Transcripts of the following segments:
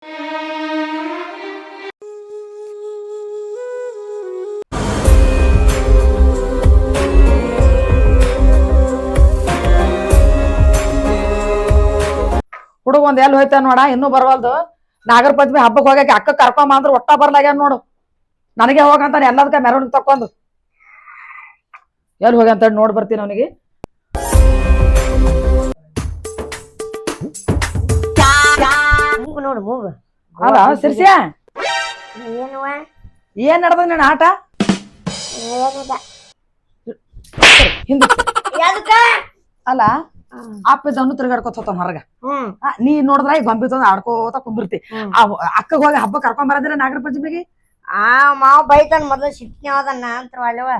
ಹುಡುಗ ಒಂದ್ ಎಲ್ಲಿ ಹೋಯ್ತ ನೋಡ ಇನ್ನೂ ಬರ್ವಲ್ದು. ನಾಗರ ಪಂಚಮಿ ಹಬ್ಬಕ್ಕೆ ಹೋಗಕ್ಕೆ ಅಕ್ಕ ಕರ್ಕೊಂಬ ಅಂದ್ರ ಒಟ್ಟ ಬರ್ಲಾಗ್ಯಾನ ನೋಡು. ನನಗೆ ಹೋಗಂತಾನೆ ಎಲ್ಲದಕ್ಕ ಮೆರವಣಿಗೆ ತಕೊಂಡು ಎಲ್ಲಿ ಹೋಗಿ ಅಂತ ನೋಡ್ ಬರ್ತೀನಿ ಅವನಿಗೆ. ನೋಡು ಮೂಗ ಅಲ್ಲ ಸಿರ್ಸಿಯ ಏನ್ ನಡ್ದ ನನ್ನ ಆಟ ಹಿಂದ ಅಲ್ಲ ಅಪ್ಪಿದ್ದವನು ತಿರ್ಗಾಡ್ಕೊತ ಹೋತಾನ ಹೊರಗ. ನೀ ನೋಡಿದ್ರ ಈಗ ಗೊಂಬಿತ ಆಡ್ಕೋತ ಕುಂದಿರ್ತಿ. ಅಕ್ಕಗ ಹೋಗಿ ಹಬ್ಬ ಕರ್ಕೊಂಡ್ ಬರದಿರ ನಾಗರ ಪಂಚಮಿಗೆ. ಮಾವ್ ಬೈತಾನ ಮೊದಲು ಸಿಟ್ನಿ ಹೋದನ್ನ ಅಂತ ಅಲ್ಲವ.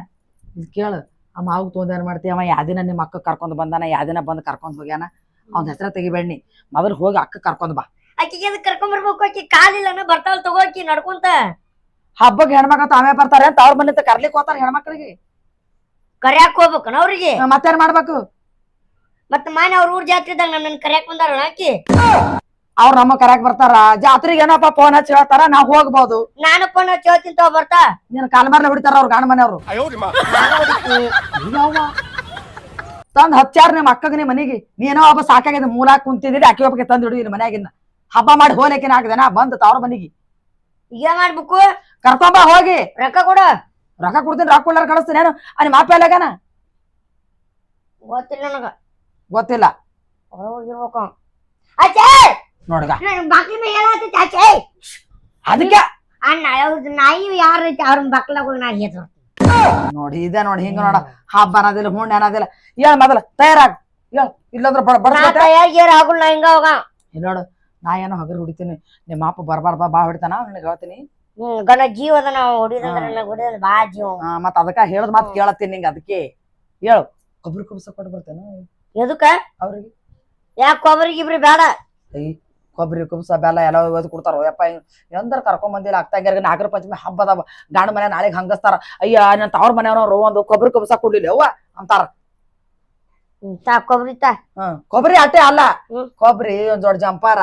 ಇದ್ ಕೇಳು ಆ ಮಾವು ತೊಂದ ಏನ್ ಮಾಡ್ತಿ, ಅವ ಯಾದಿನ ನಿಮ್ಮ ಅಕ್ಕ ಕರ್ಕೊಂಡ್ ಬಂದಾನ, ಯಾದಿನ ಬಂದ್ ಕರ್ಕೊಂಡ್ ಹೋಗ್ಯಾನ. ಅವ್ನ ಹೆಸರ ತೆಗಿಬೇಡಿ, ಮೊದಲು ಹೋಗಿ ಅಕ್ಕ ಕರ್ಕೊಂಡ್ ಬಾ. ಆಕಿಗೆ ಅದಕ್ಕೆ ಕರ್ಕೊಂಡ್ ಬರ್ಬೇಕು. ಆಕಿ ಕಾಲಿಲ್ಲನ ಬರ್ತಾವಲ್ ತಗೋಕಿ ನಡ್ಕೊಂತ. ಹಬ್ಬಕ್ಕೆ ಹೆಣ್ಮಕ್ಳು ತಾವೇ ಬರ್ತಾರೆ ಅಂತ ಅವ್ರ ಮನೆ ಕರ್ಲಿಕ್ ಹೋತಾರ ಹೆಣ್ಮಕ್ಳಿಗೆ. ಕರ್ಯಾಕ್ ಹೋಗ್ಬೇಕನ ಅವ್ರಿಗೆ. ಮತ್ತೇನ್ ಮಾಡ್ಬೇಕು? ಮತ್ತ ಮಾನೆ ಅವ್ರ ಊರ್ ಜಾತ್ರೆ ಇದ್ದಾಗ ನನ್ನ ಕರ್ಯಾಕ್ ಬಂದಾರ ಆಕಿ. ಅವ್ರ ನಮ್ಮ ಕರ್ಯಾಕ್ ಬರ್ತಾರ. ಜಾತ್ರೆಗೆ ಏನಪ್ಪ ಫೋನ್ ಹಚ್ಚಿ ಹೇಳ್ತಾರ, ನಾವ್ ಹೋಗ್ಬೋದು. ನಾನು ಫೋನ್ ಹಚ್ಚಿ ಹೇಳ್ತೀನಿ ತಗೋ ಬರ್ತಾ. ನೀನ್ ಕಾಲ್ಮಾರ್ಲೆ ಹೊಡಿತಾರ ಅವ್ರ ಗಂಡ ಮನೆಯವ್ರು. ತಂದ್ ಹಚ್ಚಾರ ನಿಮ್ ಅಕ್ಕಗ ನಿಮ್ ಮನಿಗೆ. ನೀನೋ ಒಬ್ಬ ಸಾಕಾಗಿದೆ ಮೂಲಾಕ್ ಕುಂತಿದ್ದೀರಿ, ಅಕ್ಕಿ ಒಬ್ಬಕ್ಕೆ ತಂದ್ ಹಿಡಿದು ಇಲ್ಲಿ ಮನ್ಯಾಗಿನ್ನ ಹಬ್ಬ ಮಾಡಿ ಹೋಗ್ಲಿಕ್ಕೆ ಹಾಕದೇನ ಬಂದ್ ಅವ್ರ ಮನಿಗೆ. ಏನ್ ಮಾಡ್ಬೇಕು? ಕರ್ಕೊಂಬ ಹೋಗಿ. ರೊಕ್ಕ ಕೊಡು. ರೊಕ್ಕ ಕೊಡ್ತೀನಿ, ರೊಕ್ಕ ಕೊಡ್ಲಾರ ಕಳಿಸ್ತೀನಿ. ಏನು ನಿಮ್ಮ ಅಪ್ಪ ಎಲ್ಲಾಗನ ಗೊತ್ತಿಲ್ಲ ನನಗ. ಗೊತ್ತಿಲ್ಲ ಹೋಗಿರ್ಬೇಕು. ಆಚೆ ನೋಡ್ಗ ಬಾಕ್ಲಿನ ಹೇಳತ್ತೈತಿ ಆಚೆ. ಅದಕ್ಕೆ ನಾಯಿ ಯಾರ ಅವ್ರ ಬಾಕ್ಲಾಗ ಹೋಗಿ ನಾ ಹೇಳ್ತೀನಿ ನೋಡಿ. ಇದೇ ನೋಡಿ ಹಿಂಗ ನೋಡ. ಹಬ್ಬ ಅನ್ನೋದಿಲ್ಲ, ಹುಣ್ಣೆ ಅನ್ನೋದಿಲ್ಲ. ಹೇಳ ಮೊದಲ ತಯಾರಾಗ ಹೇಳ, ಇಲ್ಲಂದ್ರ ಆಗುಲ್ಲ ಹಿಂಗ ಹೋಗ. ನೋಡು ನಾ ಏನೋ ಹಗರ್ ಹೊಡಿತೀನಿ, ನಿಮ್ಮ ಅಪ್ಪ ಬರ್ಬಾರ್ದ ಬಾ ಹೊಡಿತಾನ ನನಗೆ ಹೇಳ್ತೀನಿ. ಗಣ ಜೀವ ಅದ ನಾವು ಹೊಡಿಯೋದ್ರ ಬಾ ಜೀವ. ಮತ್ ಅದಕ್ಕ ಹೇಳದ್ ಮಾತ್ ಕೇಳತ್ತೀನಿ ನಿಂಗ. ಅದಕ್ಕೆ ಹೇಳು ಕೊಬ್ಬರಿ ಕುಬ್ಸ ಕೊಟ್ಟು ಬರ್ತೇನ ಎದಕ್ಕ ಅವ್ರಿಗೆ. ಯಾಕೆ ಕೊಬ್ಬರಿ ಗಿಬ್ರಿ ಬೇಡ. ಕೊಬ್ಬರಿ ಕುಬ್ಸ ಬೆಲ್ಲ ಎಲ್ಲ ಒಯ್ದು ಕೊಡ್ತಾರ. ಯಪ್ಪ ಎಂದ್ರ ಕರ್ಕೊಂಡ್ ಬಂದಿಲ್ಲ ಅಕ್ತಾಗ್ಯಾರ. ನಾಗರ ಪಂಚಮಿ ಹಬ್ಬದ ಗಂಡ ಮನೆ ನಾಳೆಗ್ ಹಂಗಸ್ತಾರ. ಅಯ್ಯ ನನ್ ತವ್ರ ಮನೆಯವ್ರು ಒಂದು ಕೊಬ್ಬರಿ ಕುಬ್ಸ ಕೊಡ್ಲಿಲ್ಲ ಅವ್ವ ಅಂತಾರ. ಕೊಬ್ಬರಿ ಕೊಬ್ಬರಿ ಅಟ್ಟೆ ಅಲ್ಲ, ಕೊಬ್ಬರಿ ಒಂದ್ ದೊಡ್ಡ ಜಂಪಾರ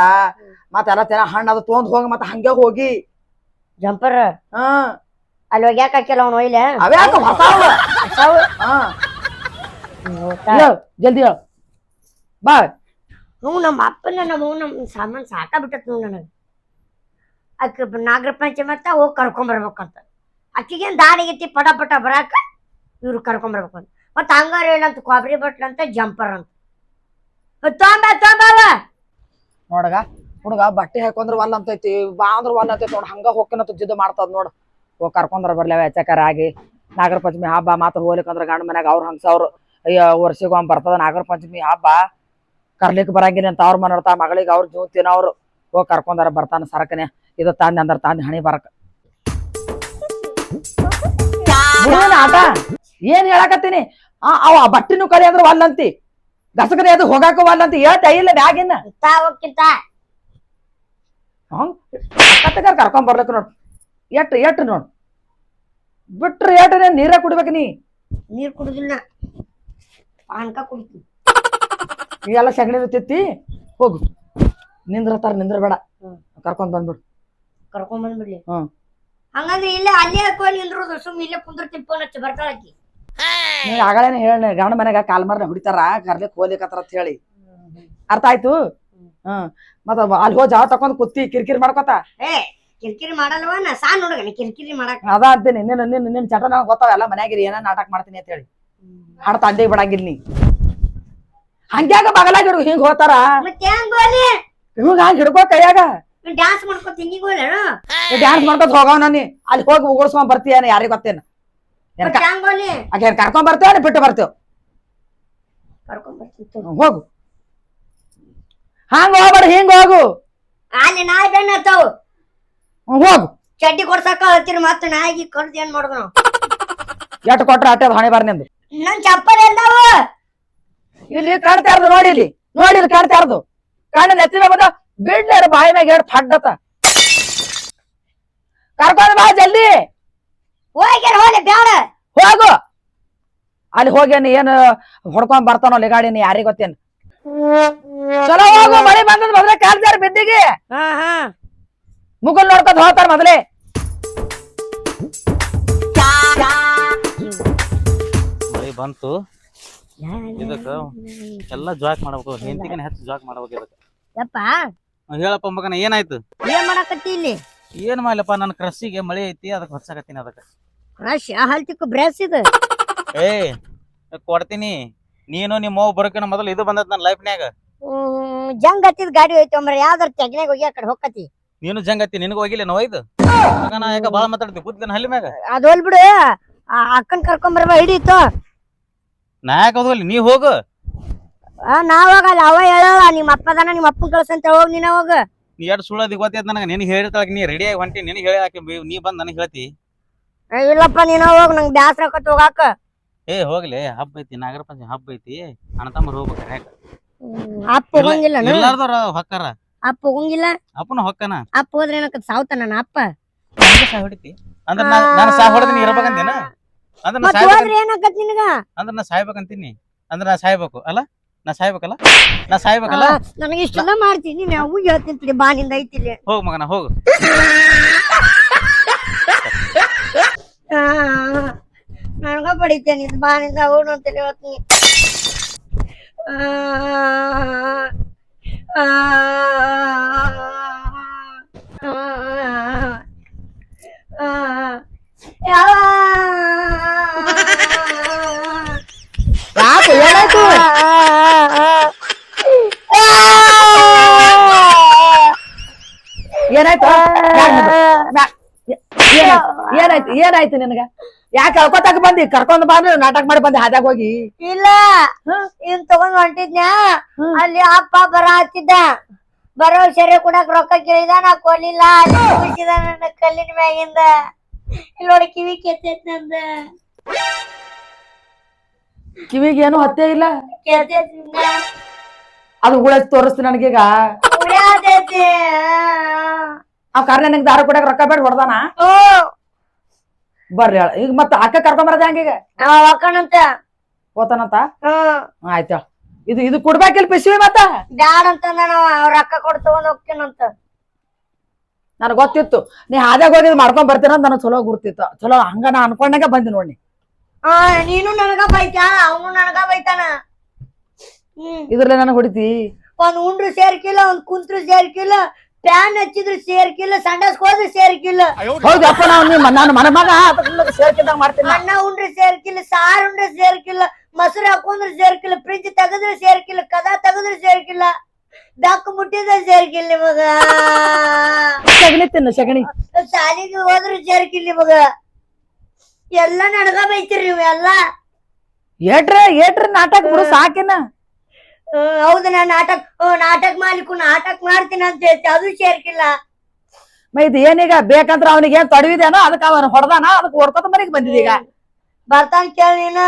ಮತ್ತೆಲ್ಲ ತೆನ ಹಣ್ಣು ಅದು ತೊಗೊಂಡ್ ಹೋಗಿ ಮತ್ತ ಹಂಗೆ ಹೋಗಿ ಜಂಪರ್ ಅಲ್ಲಿ ಹೋಗ್ಯಾಕ ಹಾಕಿಲ್ಲ ಅವ್ನು ಒಯ್ಲೆ ಅವೇ ಜಲ್ದಿ ಹೇಳು ಬಾ. ನಮ್ಮ ಅಪ್ಪನ ನಮ್ಮ ಸಾಮಾನ್ ಸಾಕ ಬಿಟ್ಟತ್ ನೋಡ್ ನನಗ. ಅಕ್ಕ ನಾಗರ ಪಂಚಮಿ ಮತ್ತ ಹೋಗಿ ಕರ್ಕೊಂಡ್ ಬರ್ಬೇಕಂತ. ಅಕ್ಕಿಗೇನ್ ದಾಡಿಗೆತ್ತಿ ಪಟ ಪಟ ಬರಾಕ ಇವ್ರು ಕರ್ಕೊಂಡ್ ಬರ್ಬೇಕಂತ. ಮತ್ತ ಹಂಗಾರ ಹೇಳಂತ ಕೊಬ್ಬರಿ ಬಟ್ಲ ಅಂತ ಜಂಪರ್ ಅಂತ ನೋಡಗ ಹುಡುಗ ಬಟ್ಟೆ ಹಾಕೊಂಡ್ರ ವಲ್ ಅಂತೈತಿ, ಬಾ ಅಂದ್ರ ವಲ್ ಅಂತೈತಿ ನೋಡ್. ಹಂಗ ಹೋಗ್ಕನಂತ ಜಿದ್ದು ಮಾಡ್ತದ ನೋಡು. ಹೋಗಿ ಕರ್ಕೊಂಡ್ರ ಬರ್ಲೇವ ಎಚ್ಚಕಾರ ಆಗಿ. ನಾಗರ ಪಂಚಮಿ ಹಬ್ಬ ಮಾತ್ರ ಹೋಗ್ಲಿಕ್ಕಂದ್ರ ಗಂಡ ಮನ್ಯಾಗ ಅವ್ರ ಹಂಗ್ಸವ್ರು. ಅಯ್ಯ ವರ್ಷಗೊಮ್ಮೆ ಬರ್ತದ ನಾಗರ ಪಂಚಮಿ ಹಬ್ಬ, ಕರ್ಲಿಕ್ ಬರಂಗಿಲ್ಲ ಅಂತ ಅವ್ರ ಮನರ್ತ ಮಗಳಿಗೆ ಅವ್ರ ಜೀವ ತಿನ್ನವ್ರು. ಹೋಗಿ ಕರ್ಕೊಂಡಾರ ಬರ್ತಾನ ಸರಕನೆ. ಇದು ತಾಂದಿ ಅಂದ್ರ ತಾಂದಿ ಹಣಿ ಬರಕ ಆಟ ಏನ್ ಹೇಳಕತ್ತೀನಿ. ಅವ ಬಟ್ಟಿನೂ ಕರಿ ಅಂದ್ರ ವಲ್ಲಂತಿ, ಗಸಗರಿ ಅದು ಹೋಗಾಕ ವಲ್ಲಂತಿ. ಹೇಳ್ತಾ ಇಲ್ಲ ಬ್ಯಾಗಿನ್ನ ಕರ್ಕೊಂಡ್ ಬರ್ಲಕ್ ನೋಡ್. ಎಟ್ ನೋಡ್ ಬಿಟ್ರ ಏಟ ನೀರ ಕುಡಿಬೇಕ. ನೀರ್ ಕುಡುದಿಲ್ಲ, ಪಾನಕ ಕುಡಿತೀನಿ. ಇವೆಲ್ಲ ಸಗಣಿ ತಿತ್ತಿ ಹೋಗು. ನಿಂದ್ರತಾರ ನಿಂದ್ರ ಬೇಡ, ಕರ್ಕೊಂಡ್ ಬಂದ್ಬಿಡು. ಕರ್ಕೊಂಡ್ ಬಂದ್ಬಿಡ್ಲಿ. ಹಂಗಂದ್ರೆ ಇಲ್ಲ ಅಲ್ಲೇ ಹಾಕೋಲಿ ನಿಂದ್ರೋದು. ಸುಮ್ ಇಲ್ಲೇ ಕುಂದ್ರತಿ ಫೋನ್ ಹಚ್ಚಿ ಬರ್ತಾಳಕಿ. ನೀ ಆಗಳೇನೆ ಹೇಳ ಗಂಡ ಮನೆಗ ಕಾಲ್ಮಾರ್ನ ಹೊಡಿತಾರ ಕರ್ಲಿಕ್ ಹೋಗ್ಲಿಕತ್ತಾರ ಅಂತ ಹೇಳಿ. ಅರ್ಥ ಆಯ್ತು. ಮತ್ತ ಅಲ್ಲಿ ಹೋಗಿ ಜಾವ ತಕೊಂಡ್ ಕುತ್ತಿ ಕಿರಿಕಿರಿ ಮಾಡ್ಕೊತ. ಕಿರಿಕಿರಿ ಮಾಡಲ್ವ ನಾ ಸಾ ನೋಡಗಣ ಕಿರಿಕಿರಿ ಮಾಡಕ್. ಅದ ಅಂತೀನಿ ನಿನ್ನ ಚಟ ನನಗೆ ಗೊತ್ತಾವ. ಎಲ್ಲ ಮನ್ಯಾಗಿರಿ ಏನ ನಾಟಕ ಮಾಡ್ತೀನಿ ಅಂತ ಹೇಳಿ ಹಾಡ್ ತಂದೆ ಬಿಡಂಗಿಲ್ಲ ನೀ. ಹಂಗ್ಯಾಗ ಬಗಲಾಗ ಹಿಡ್ದು ಹಿಂಗ್ ಹೋತಾರ. ಇವಾಗ ಹಂಗ ಹಿಡ್ಕೋ ಕೈಯಾಗ ಡ್ಯಾನ್ಸ್ ಮಾಡ್ಕೊತ ಹಿಂಗಿಗ್ ಹೋಗ್ಲೇನ. ಡ್ಯಾನ್ಸ್ ಮಾಡ್ಕೊತ ಹೋಗವ ನಾನಿ. ಅಲ್ಲಿ ಹೋಗಿ ಉಗುಳ್ಸ್ಕೊಂಡ್ ಬರ್ತೀಯನ ಯಾರಿಗ ಗೊತ್ತೇನ. ಕರ್ಕೊಂಡ್ ಬರ್ತೇವ ಬಿಟ್ಟು ಬರ್ತೇವ್. ಹೋಗು ಹಂಗ ಹೋಗ್ಬೇಡ, ಹಿಂಗ ಹೋಗು. ಅಲ್ಲಿ ನಾಯಿ ಬೆಣ್ಣ ಹತ್ತಾವು. ಹೋಗು ಚಡ್ಡಿ ಕೊಡ್ಸಕ ಹತ್ತಿರ ಮತ್ತ ನಾಯಿಗೆ ಕಡ್ದು ಏನ್ ಮಾಡುದು ನಾವು. ಎಟ್ ಕೊಟ್ರ ಅಟ್ಟೆ ಹಣೆ ಬಾರ್ ನಿಂದು. ನನ್ ಚಪ್ಪಲ್ ಎಲ್ಲಾವ ಇಲ್ಲಿ ಕಾಣ್ತಾ ಇರೋದು. ನೋಡಿಲಿ ನೋಡಿಲಿ ಕಾಣ್ತಾ ಇರೋದು. ಕಾಣ ನೆತ್ತಿನ ಬಂದ ಬಿಡ್ಲಾರ ಬಾಯಿ ಮ್ಯಾಗ ಹೇಳಿ ಫಡ್ಡತ. ಕರ್ಕೊಂಡ್ ಬಾ ಜಲ್ದಿ. ಹೋಗ್ಲಿ ಬ್ಯಾಡ ಹೋಗು. ಅಲ್ಲಿ ಹೋಗ್ಯಾನ ಏನ್ ಹೊಡ್ಕೊಂಡ್ ಬರ್ತಾನೋ ಲೆಗಾಡಿನ ಯಾರಿಗ ಗೊತ್ತೇನ. ಚಲೋ ಹೋಗು. ಮಳೆ ಬಂದದ ಬಂದ್ರೆ ಕಾಲ್ತಾರ ಬಿದ್ದಿಗೆ. ಮುಗುಲ್ ನೋಡ್ಕೊತ ಹೋಗ್ತಾರ ಮೊದಲೇ. ಮಳಿ ಬಂತು ಇದಕ್ಕ ಎಲ್ಲಾ ಜಾಕ್ ಮಾಡ್ಬೇಕು, ಹೆಂಡತಿಗೆ ಹೆಚ್ಚು ಜಾಕ್ ಮಾಡ್ಬೇಕು ಇದಕ್ಕ. ಯಪ್ಪ ಹೇಳಪ್ಪ ಮಗನ ಏನಾಯ್ತು? ಏನ್ ಮಾಡಕತ್ತಿ ಇಲ್ಲಿ? ಏನ್ ಮಾಡ್ಲಪ್ಪ, ನನ್ನ ಕ್ರಸ್ಸಿಗೆ ಮಳಿ ಐತಿ, ಅದಕ್ಕೆ ಹೊಡ್ಸಕತ್ತೀನಿ ಅದಕ್ಕ. ಕ್ರಶ್ ಹಲ್ತಿಕ್ಕು ಬ್ರೆಸ್ ಇದು. ಏ ಕೊಡ್ತೀನಿ, ನೀನು ನಿಮ್ಮ ಅವ್ವ ಬರೋಕಿನ ಮೊದಲು ಇದು ಬಂದತ್ ನನ್ನ ಲೈಫ್ನ್ಯಾಗ. ಜಂಗ್ ಹತ್ತಿದ ಗಾಡಿ ಹೋಯ್ತು ಅಂಬ್ರ ಯಾವ್ದಾರ ತೆಗ್ನಾಗ ಹೋಗಿ ಆ ಕಡೆ ಹೋಗತಿ. ನೀನು ಜಂಗತ್ತಿ, ನಿನಗೂ ಹೋಗಿಲ್ಲ ನಾವು ಇದು ಮಗನ, ಯಾಕ ಬಾಳ ಮಾತಾಡ್ತಿ ಕೂತ್ಲೇನ ಹಲ್ಲಿ ಮ್ಯಾಗ. ಅದ್ ಹೋಲ್ಬಿಡು, ಅಕ್ಕನ್ ಕರ್ಕೊಂಬರ್ಬ ಹಿಡೀತು. ನಾ ಯಾಕೆ ಹೋಗಲಿ, ನೀ ಹೋಗು. ನಾವ್ ಹೋಗಲ್ಲ, ಅವ ಹೇಳಲ್ಲ ನಿಮ್ಮ ಅಪ್ಪದಾನ ನಿಮ್ಮ ಅಪ್ಪನ್ ಕಳ್ಸಂತ ಹೋಗ್ ನೀನ ಹೋಗ. ನೀ ಎರಡು ಸುಳ್ಳೋದಿ ಗೊತ್ತೈತ್ ನನಗೆ, ನಿನಗೆ ಹೇಳಿರ್ತಾಳ, ನೀ ರೆಡಿ ಆಗಿ ಹೊಂಟಿ, ನಿನಗೆ ಹೇಳಿ ಹಾಕಿ ನೀ ಬಂದ್ ನನಗೆ ಹೇಳ್ತಿ. ಇಲ್ಲಪ್ಪ ನೀನ ಹೋಗ್, ನಂಗೆ ಬ್ಯಾಸರ ಆಕತ್ ಹೋಗಾಕ. ಏ ಹೋಗ್ಲಿ, ಹಬ್ಬ ಐತಿ, ನಾಗರ ಪಂಚಮಿ ಹಬ್ಬ ಐತಿ, ಅಣ್ಣ ತಮ್ಮರು ಹೋಗ್ಬೇಕಾರ. ಯಾಕ ಅಪ್ಪ ಹೋಗಂಗಿಲ್ಲ, ಎಲ್ಲಾರ್ದವ್ರ ಹೊಕ್ಕಾರ, ಅಪ್ಪ ಹೋಗಂಗಿಲ್ಲ. ಅಪ್ಪನ ಹೊಕ್ಕನ. ಅಪ್ಪ ಹೋದ್ರೆ ಏನಕ್ಕ ಸಾವ್ತಾನ ನನ್ನ ಅಪ್ಪ. ಸಾ ಹೊಡಿತಿ ಅಂದ್ರ ನಾನು ಸಾ ಹೊಡೆದ್ ನೀ ಇರ್ಬೇಕಂತೇನ? ಅಂದ್ರ ನಾ ಹೋದ್ರೆ ಏನಾಕತ್ ನಿನಗ? ಅಂದ್ರ ನಾ ಸಾಯ್ಬೇಕಂತೀನಿ, ಅಂದ್ರ ನಾ ಸಾಯ್ಬೇಕು ಅಲ್ಲ, ನಾ ಸಾಯ್ಬೇಕಲ್ಲ, ನಾ ಸಾಯ್ಬೇಕಲ್ಲ. ನನಗೆ ಇಷ್ಟೆಲ್ಲ ಮಾಡ್ತೀನಿ, ನಾವು ಹೇಳ್ತೀನಿ ಬಾ ನಿಂದ ಐತಿಲ್ಲ. ಹೋಗ್ ಮಗನ ಹೋಗು. ನನಗ ಪಡಿತೇನೆ ಇದು ಬಾ ನಿಂದ ಅವನು ಅಂತೇಳಿ ಹೇಳ್ತೀನಿ. ಯಾಕೆ ಏನಾಯ್ತು? ಏನಾಯ್ತು? ಏನಾಯ್ತು ಏನಾಯ್ತು ನಿನಗ? ಯಾಕೆ ಕಳ್ಕೊತಾಕ ಬಂದಿ? ಕರ್ಕೊಂಡ್ ಬಂದು ನಾಟಕ ಮಾಡಿ ಬಂದಿ ಹಾದ್ಯಾಗ ಹೋಗಿ? ಇಲ್ಲ, ಇನ್ ತಗೊಂಡ್ ಹೊಂಟಿದ್ನ್ಯಾ, ಅಲ್ಲಿ ಅಪ್ಪ ಬರ ಹತ್ತಿದ್ದ, ಬರೋ ಸೆರೆ ಕೊಡಕ್ ರೊಕ್ಕ ಕೇಳಿದ, ನಾ ಕೊಡ್ಲಿಲ್ಲ. ಅಲ್ಲಿ ಮುಗಿಸಿದ ನನ್ನ ಕಲ್ಲಿನ ಮ್ಯಾಗಿಂದ. ಇಲ್ಲಿ ನೋಡಿ ಕಿವಿ ಕೆತ್ತೈತ್ ನಂದ. ಕಿವಿಗೆ ಏನು ಹತ್ತೇ ಇಲ್ಲ? ಕೆತ್ತೈತ್ ಅದು ಉಳದ್ ತೋರಿಸ್ತೀನಿ ನನಗೀಗ. ಉಳ್ಯಾತೈತಿ. ಆ ಕಾರಣ ನಂಗೆ ದಾರ ಕೊಡಕ್ ರೊಕ್ಕ ಬೇಡ ಹೊಡ್ದಾನ. ಬರ್ರಿ ಹೇಳ ಈಗ, ಮತ್ತ ಅಕ್ಕ ಕರ್ಕೊಂಡ್ ಬರದ ಹಂಗೀಗ ಹಾಕಣಂತ ಓತಾನಂತ. ಆಯ್ತ, ಇದು ಇದು ಕೊಡ್ಬೇಕಿಲ್ ಪಿಸಿವಿ ಮತ್ತ ಬ್ಯಾಡ ಅಂತಂದ ನಾವ್ ರೊಕ್ಕ ಕೊಡ್ ತಗೊಂಡ್ ಹೋಗ್ತೀನಂತ. ನನಗ್ ಗೊತ್ತಿತ್ತು ನೀ ಹಾದ್ಯಾಗ ಹೋಗಿದ್ ಮಾಡ್ಕೊಂಡ್ ಬರ್ತೀನ ನನಗ್ ಚಲೋ ಗುರ್ತಿತ್ತು. ಚಲೋ ಹಂಗ ನಾ ಅನ್ಕೊಂಡಾಗ ಬಂದಿ ನೋಡಿ. ನೀನು ನನಗ ಬೈತಾ, ಅವನು ನನಗ ಬೈತಾನ. ಇದ್ರಲ್ಲೇ ನನಗ್ ಹೊಡಿತಿ. ಒಂದ್ ಉಂಡ್ರು ಸೇರ್ಕಿಲ್ಲ, ಒಂದ್ ಕುಂತ್ರು ಸೇರ್ಕಿಲ್ಲ, ಪ್ಯಾನ್ ಹಚ್ಚಿದ್ರು ಸೇರ್ಕಿಲ್ಲ, ಸಂಡಾಸ್ ಹೋದ್ರು ಸೇರ್ಕಿಲ್ಲ. ಹೌದಪ್ಪ, ನಾನು ಮನ ಮಗ ಸೇರ್ಕಿದ್ದಂಗ ಮಾಡ್ತೀನಿ. ಅನ್ನ ಉಂಡ್ರೆ ಸೇರ್ಕಿಲ್ಲ, ಸಾರ್ ಉಂಡ್ರೆ ಸೇರ್ಕಿಲ್ಲ, ಮೊಸರು ಹಾಕೊಂಡ್ರೆ ಸೇರ್ಕಿಲ್ಲ, ಫ್ರಿಜ್ ತೆಗದ್ರೆ ಸೇರ್ಕಿಲ್ಲ, ಕದ ತೆಗದ್ರೆ ಸೇರ್ಕಿಲ್ಲ, ಬೆಕ್ಕು ಮುಟ್ಟಿದ್ರೆ ಸೇರ್ಕಿಲ್ಲ ಮಗ. ಸಗಣಿ ತಿನ್ನು ಸಗಣಿ. ಶಾಲಿಗೆ ಹೋದ್ರೆ ಸೇರ್ಕಿಲ್ಲ ಮಗ. ಎಲ್ಲಾ ನಡ್ಗ ಬೈತಿರಿ ನೀವು ಎಲ್ಲ. ಏಟ್ರಿ ನಾಟಕ ಬಿಡು ಸಾಕಿನ. ಹೌದು, ನಾ ನಾಟಕ ಮಾಲಿಕು ನಾಟಕ ಮಾಡ್ತೀನಿ ಅಂತ ಹೇಳ್ತಿ, ಅದು ಸೇರ್ಕಿಲ್ಲ. ಇದು ಏನೀಗ ಬೇಕಂದ್ರ ಅವನಿಗೆ ಏನ್ ತಡವಿದೇನೋ, ಅದಕ್ಕೆ ಅವನು ಹೊಡೆದಾನ, ಅದಕ್ಕೆ ಓಡ್ಕೊತ ಮನೆಗೆ ಬಂದಿದೀಗ. ಬರ್ತಾನ ಕೇಳಿ ನೀನು.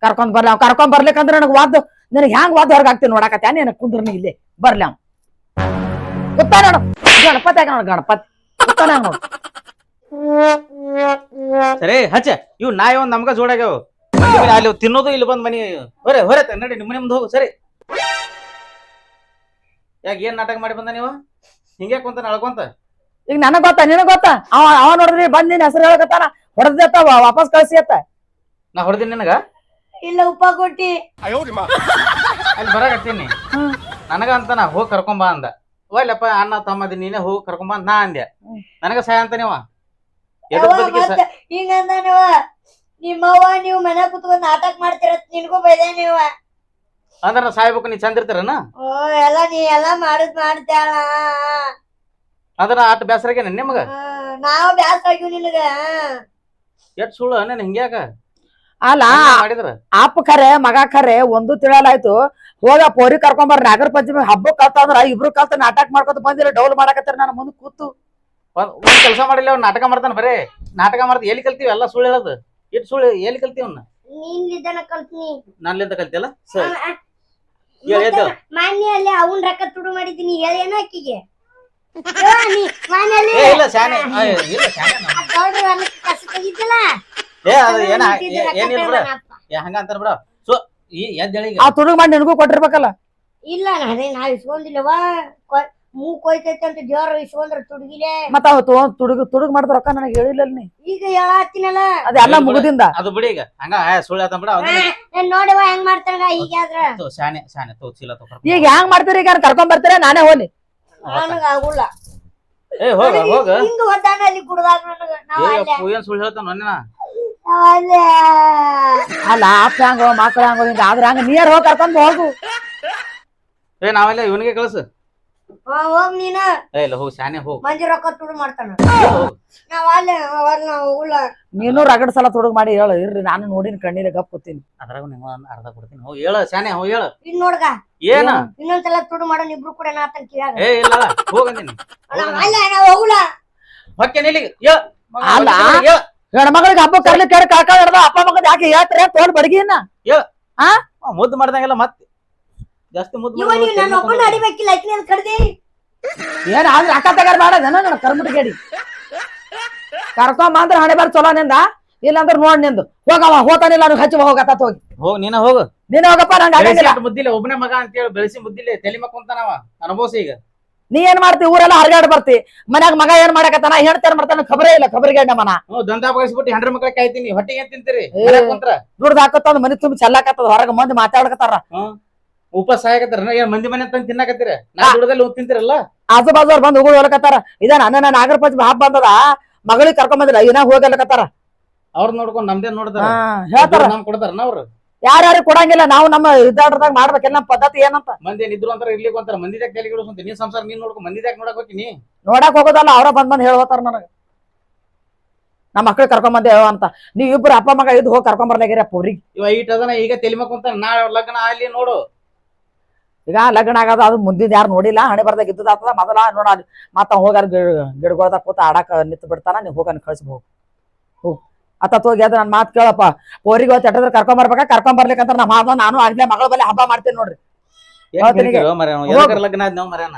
ಕರ್ಕೊಂಡ್ ಬರ್ಲಿ, ಅವ್ ಕರ್ಕೊಂಡ್ ಬರ್ಲಿಕ್ಕಂದ್ರ ನನಗ್ ವಾದ್ ನಿನಗ್ ಹ್ಯಾಂಗ್ ವಾದ್ ಹೊರಗ್ ಹಾಕ್ತೀನಿ ನೋಡಕತ್ತ. ನೀನ್ ಕುಂದ್ರನಿ ಇಲ್ಲಿ ಬರ್ಲಿ ಅವ್ ಗೊತ್ತಾ ನೋಡು. ಗಣಪತಿ ಆಗ ನೋಡು, ಗಣಪತಿ ಗೊತ್ತಾನ ನೋಡು. ಸರಿ ಹಚ್ಚ, ಇವ್ ನಾಯಿ ಒಂದ್ ನಮ್ಗ ಜೋಡಾಗ್ಯಾವ. ಅಲ್ಲಿ ತಿನ್ನೋದು ಇಲ್ಲಿ ಬಂದ್ ಮನಿ ಹೊರೆ ನಡಿ ನಿಮ್ಮ ಮನೆ ಮುಂದೆ ಹೋಗು. ಸರಿ, ಯಾಕ ಏನ್ ನಾಟಕ ಮಾಡಿ ಬಂದ ನೀವು? ಹಿಂಗೆ ಕುಂತ ನಳ್ಕೊಂತ. ಈಗ ನನಗ್ ಗೊತ್ತಾ ನಿನಗ್ ಗೊತ್ತಾ? ಅವ ನೋಡಿದ್ರಿ ಬಂದ್ ನಿನ್ ಹೆಸರು ಹೇಳಕತ್ತಾನ, ಹೊಡೆದತ್ತ ವಾಪಸ್ ಕಳ್ಸಿ ಅತ್ತ. ನಾ ಹೊಡೆದಿನಿ ನಿನಗ? ಇಲ್ಲ, ಉಪ್ಪ ಕೊಟ್ಟಿ ಅಲ್ಲಿ ಬರಾಕತ್ತೀನಿ. ನನಗ ಅಂತಾನ ಹೋಗಿ ಕರ್ಕೊಂಬ ಅಂದ. ಒಲ್ಲಪ್ಪ ಅಣ್ಣ ತಮ್ಮದಿ ನೀನೇ ಹೋಗಿ ಕರ್ಕೊಂಬ ಅಂತ ನಾ ಅಂದೆ. ನನಗ ಸಹಾಯ ಅಂತ ನೀವ ಹಿಂಗಂದ ನೀವ ನಿಮ್ಮವ್ವ ನೀವು ಮನೆ ಕುತ್ಕೊಂಡ್ ನಾಟಕ ಮಾಡ್ತಿರತ್ ನಿನ್ಗೂ ಬೈದೆ ನೀವ. ಅಂದ್ರ ಸಾಯ್ಬೇಕು, ನೀ ಚಂದ ಇರ್ತಾರನ? ಎಲ್ಲ ನೀ ಎಲ್ಲಾ ಮಾಡ್ತಾಳ. ಅಂದ್ರ ಆಟ ಬ್ಯಾಸರಾಗೇನ ನಿಮಗ? ನಾವ್ ಬ್ಯಾಸ್ರ ಆಗಿವ್ ನಿನಗ. ಎಟ್ ಸುಳ್ಳು ನೀನ್ ಹಿಂಗ್ಯಾಕ ಅಲ್ಲ ಮಾಡಿದ್ರ? ಅಪ್ಪ ಖರೆ ಮಗ ಖರೆ ಒಂದು ತಿಳಿಯಲಾಯ್ತು. ಹೋಗ ಪೋರಿ ಕರ್ಕೊಂಬರ್ ನಾಗರ ಪಂಚಮಿ ಹಬ್ಬಕ್ ಕಲ್ತಂದ್ರ ಇಬ್ರು ಕಲ್ತ ನಾಟಕ ಮಾಡ್ಕೊತ ಬಂದಿರ ಡೌಲ್ ಮಾಡಕತ್ತಾರ. ನಾನು ಮುಂದ್ ಕೂತು ಒಂದ್ ಕೆಲಸ ಮಾಡಿಲ್ಲ, ಅವ್ನ ನಾಟಕ ಮಾಡ್ತಾನ. ಬರೇ ನಾಟಕ ಮಾಡ್ತ ಎಲ್ಲಿ ಕಲ್ತೀವಿ? ಎಲ್ಲ ಸುಳ್ಳು ಹೇಳೋದು. ಎಟ್ ಸುಳ್ಳು, ಎಲ್ಲಿ ಕಲ್ತೀವಿ ಅವ್ನ? ನಿನ್ಲಿದ್ದನ ಕಲ್ತೀನಿ. ನನ್ಲಿಂದ ಕಲ್ತಿಯಲ್ಲ? ಸರಿ, ಮಾನ್ಯ ಅಲ್ಲಿ ಅವನ್ ರೊಕ್ಕ ತುಡು ಮಾಡಿದ್ದೀನಿ, ಹೇಳೇನ ಅಕ್ಕಿಗೆ? ಇಲ್ಲ ಶಾನೆ, ಇಲ್ಲ ಶಾನೆ ಕಸ ತೆಗಿತಿಲ್ಲ. ಏನಿಲ್ಲ ಬಿಡ, ಹಂಗ ಅಂತಾರ ಬಿಡ. ಸೊ ಎದ್ದೇಳಿ ಆ ತುಡುಗ್ ಮಾಡಿ ನಿನಗೂ ಕೊಟ್ಟಿರ್ಬೇಕಲ್ಲ. ಇಲ್ಲ ನಾವ್ ಇಸ್ಕೊಂಡಿಲ್ಲವ. ಮೂಕ್ ಹೋಯ್ತೈತೆ ಅಂತ ಜೋರ್ ಇಸ್ಕೊಂಡ್ರ ತುಡುಗಿಲೆ ಮತ್ತ ಅವತ್ತು ತುಡುಗ್ ಮಾಡಿದ ರೊಕ್ಕ ನನಗೆ ಹೇಳಿಲ್ಲ ನೀ ಈಗ ಹೇಳತ್ತೀನಲ್ಲ ಅದೆಲ್ಲ ಮುಗುದಿಂದ ಅದು ಬಿಡಿ ಈಗ ಹಂಗ ಸುಳ್ಳು ಆತ ಬಿಡ ನೋಡಿವ ಹೆಂಗ್ ಮಾಡ್ತಾರ ಈಗ ಆದ್ರ ಶಾನೆ ಶಾನೆ ತೋ ಚೀಲ ತೋ ಈಗ ಹೆಂಗ್ ಮಾಡ್ತೀರಿ ಈಗ ಕರ್ಕೊಂಡ್ ಬರ್ತೀರ ನಾನೇ ಹೋಗಿ ನನಗ ಆಗುಲ್ಲ ಏ ಹೋಗ ಹೋಗ ಹಿಂಗ ಹೋದಾಗ ಅಲ್ಲಿ ಕುಡ್ದಾಗ ನನಗ ನಾವ್ ಅಲ್ಲೇ ಏನ್ ಸುಳ್ಳು ಹೇಳ್ತಾನ ನನ್ನಿನ ಅಲ್ಲೇ ಅಲ್ಲ ಅಪ್ಪ ಹಂಗೋ ಮಕ್ಳ ಹಂಗೋ ಹಿಂಗ ಆದ್ರ ಹಂಗ ನೀರ್ ಹೋಗಿ ಕರ್ಕೊಂಡ್ ಹೋಗು ಏ ನಾವೆಲ್ಲ ಇವನಿಗೆ ಕಳ್ಸು ಹೋಗ್ ನೀನ ಏ ಇಲ್ಲ ಹೋಗ್ ಶಾನೆ ಹೋಗ್ ಮಂದಿ ರೊಕ್ಕ ತುಡು ಮಾಡ್ತಾನ ಹೋಗ್ ನಾವ್ ಅಲ್ಲೇ ನಾವು ಹೋಗುಲ್ಲ ನೀನು ರಗಡ್ ಸಲ ತುಡುಗ್ ಮಾಡಿ ಹೇಳು ಇರ್ರಿ ನಾನು ನೋಡಿನ ಕಣ್ಣೀರ ಗಪ್ ಕೂತೀನಿ ಅದ್ರಾಗ ನಿಂಗ ಒಂದ್ ಅರ್ಧ ಕೊಡ್ತೀನಿ ಹೋಗ್ ಹೇಳ ಶಾನೆ ಹೋಗ್ ಹೇಳ ಇನ್ ನೋಡ್ಗ ಏನ ಇನ್ನೊಂದ್ಸಲ ತುಡು ಮಾಡೋಣ ಇಬ್ರು ಕೂಡ ನಾತನ್ ಕಿಯಾಗ ಏ ಇಲ್ಲ ಹೋಗಂದಿನಿ ಅಲ್ಲ ನಾವ್ ಹೋಗುಲ್ಲ ಹೊಕ್ಕೆ ನಿಲ್ಲಿಗೆ ಹೇಳ ಅಲ್ಲ ಹೆಣ್ಮಗಳಿಗೆ ಹಬ್ಬ ಕರ್ಲಿ ಕೇಳಿ ಕಾಕ ಹಿಡ್ದ ಅಪ್ಪ ಮಗ ಯಾಕೆ ಹೇಳ್ತಾರೆ ತೋಲ್ ಬಡಗಿನ ಮುದ್ದು ಮಾಡ್ದಂಗೆಲ್ಲ ಮತ್ತೆ ಜಾಸ್ತಿ ಮುದ್ದು ಇವ ನೀವು ನನ್ನ ಒಬ್ಬನ ಅಡಿಬೇಕಿಲ್ಲ ಆಕಿನ ಅಂತ ಕಡ್ದಿ ಏನ್ ಆದ್ರೆ ಅಕ್ಕ ತಗಾರ ಮಾಡೋದೇನ ಕರ್ಮುಟ್ ಗೇಡಿ ಕರ್ಕೊಂಬ ಅಂದ್ರೆ ಹಣೆ ಬಾರ್ ಚಲೋ ನಿಂದ ಇಲ್ಲಾಂದ್ರೆ ನೋಡ್ ನಿಂದು ಹೋಗವ ಹೋತಾನಿಲ್ಲ ಅವ್ನಿಗೆ ಹಚ್ಚಿ ಹೋಗತ್ತ ಹೋಗಿ ಹೋಗ್ ನೀನ ಹೋಗು ನೀನ್ ಹೋಗಪ್ಪ ನಂಗೆ ಆಗಂಗಿಲ್ಲ ಮುದ್ದಿಲ್ಲ ಒಬ್ಬನೇ ಮಗ ಅಂತೇಳಿ ಬೆಳೆಸಿ ಮುದ್ದಿಲ್ಲ ತಲೆ ಮಕ್ಕೊಂತಾನವ ಅನುಭವಿಸಿ ಈಗ ನೀ ಏನ್ ಮಾಡ್ತಿ ಊರೆಲ್ಲ ಹರಿಗಾಡ್ ಬರ್ತಿ ಮನ್ಯಾಗ ಮಗ ಏನ್ ಮಾಡಕತ್ತಾನ ಹೇಳ್ತಾರ ಮಾಡ್ತಾನ ಖಬರೇ ಇಲ್ಲ ಖಬರಿಗೆ ಮನ ದಂಧ ಬಗಸ್ಬಿಟ್ಟು ಹೆಂಡ್ರ ಮಕ್ಳ ಕಾಯ್ತೀನಿ ಹೊಟ್ಟಿಗೆ ಏನ್ ತಿಂತೀರಿ ಕುಂತ್ರ ದುಡ್ದು ಹಾಕತ್ತ ಮನಿ ತುಂಬಿ ಚೆಲ್ಲಾಕತ್ತದ ಹೊರಗ ಮಂದಿ ಮಾತಾಡ್ಕತ್ತಾರ ಉಪವಾಸ ಸಾಯಕತ್ತಾರ ಏನ್ ಮಂದಿ ಮನೆ ತಂದು ತಿನ್ನಕತ್ತೀರ ನಾ ದುಡ್ದಲ್ಲಿ ತಿಂತಿರಲ್ಲ ಆಜು ಬಾಜು ಅವ್ರು ಬಂದು ಉಗುಳು ಹೊಲಕತ್ತಾರ ಇದ ನನ್ನ ನಾಗರ ಪಂಚಮಿ ಹಬ್ಬ ಬಂದದ ಮಗಳಿಗೆ ಕರ್ಕೊಂಡ್ ಬಂದಿಲ್ಲ ಏನ ಹೋಗಲಕತ್ತಾರ ಅವ್ರ ನೋಡ್ಕೊಂಡ್ ನಮ್ದೇ ನೋಡ್ತಾರ ಹೇಳ್ತಾರ ನಮ್ ಕೊಡ್ತಾರ ಅವ್ರು ಯಾರ್ಯಾರು ಕೊಡಂಗಿಲ್ಲ ನಾವು ನಮ್ಮ ಇದ್ದಾಡ್ದಾಗ ಮಾಡ್ಬೇಕಿಲ್ಲ ನಮ್ಮ ಪದ್ಧತಿ ಏನಂತ ಮಂದಿ ಏನಿದ್ರು ಅಂತಾರ ಇರ್ಲಿಕ್ಕೆ ಅಂತಾರ ಮಂದಿದಾಗ ತಲೆಗಿಡಿಸಂತ ನೀನ್ ಸಂಸಾರ ನೀನ್ ನೋಡ್ಕೊಂಡ್ ಮಂದಿದಾಗ ನೋಡಕ್ ಹೋಗ್ತೀನಿ ನೋಡಕ್ ಹೋಗೋದಲ್ಲ ಅವ್ರ ಬಂದ್ ಹೇಳ್ತಾರ ನನಗ ನಮ್ಮ ಮಕ್ಳಿಗೆ ಕರ್ಕೊಂಡ್ ಬಂದೆ ಅಂತ ನೀವ್ ಇಬ್ರು ಅಪ್ಪ ಮಗ ಇದ್ದು ಹೋಗಿ ಕರ್ಕೊಂಡ್ ಬರ್ಲಾಗಿರ ಪೋರಿಗೆ ಇವ ಈಟ್ ಅದನ ಈಗ ತಲೆ ಮಕ್ಕೊಂತಾರ ನಾ ಲಗ್ನ ಅಲ್ಲಿ ನೋಡು ಈಗ ಲಗ್ನ ಆಗದ ಅದು ಮುಂದಿನ ಯಾರು ನೋಡಿಲ್ಲ ಹಣೆ ಬರ್ದಾಗ ಇದ್ದದ ಆಗ್ತದ ಮೊದಲ ನೋಡ ಮತ್ತ ಹೋಗಾರ ಗಿಡಗೊಳ್ದಾಗ ಕೂತ ಆಡಾಕ ನಿಂತು ಬಿಡ್ತಾನ ನೀವ್ ಹೋಗನ್ ಕಳ್ಸಿ ಹೋಗ್ ಅತ್ತ ಹೋಗಿ ಅದ ನನ್ ಮಾತ್ ಕೇಳಪ್ಪ ಪೋರಿಗೆ ಹೋಗಿ ಎಟ್ಟದ್ರ ಕರ್ಕೊಂಡ್ ಬರ್ಬೇಕಾ ಕರ್ಕೊಂಡ್ ಬರ್ಲಿಕ್ಕಂತ ನಮ್ಮ ನಾನು ಆಗ್ಲೇ ಮಗಳ ಬಲ್ಲಿ ಹಬ್ಬ ಮಾಡ್ತೀನಿ ನೋಡ್ರಿ ಲಗ್ನ ಆದ್ ನಾವ್ ಮರ್ಯಾನ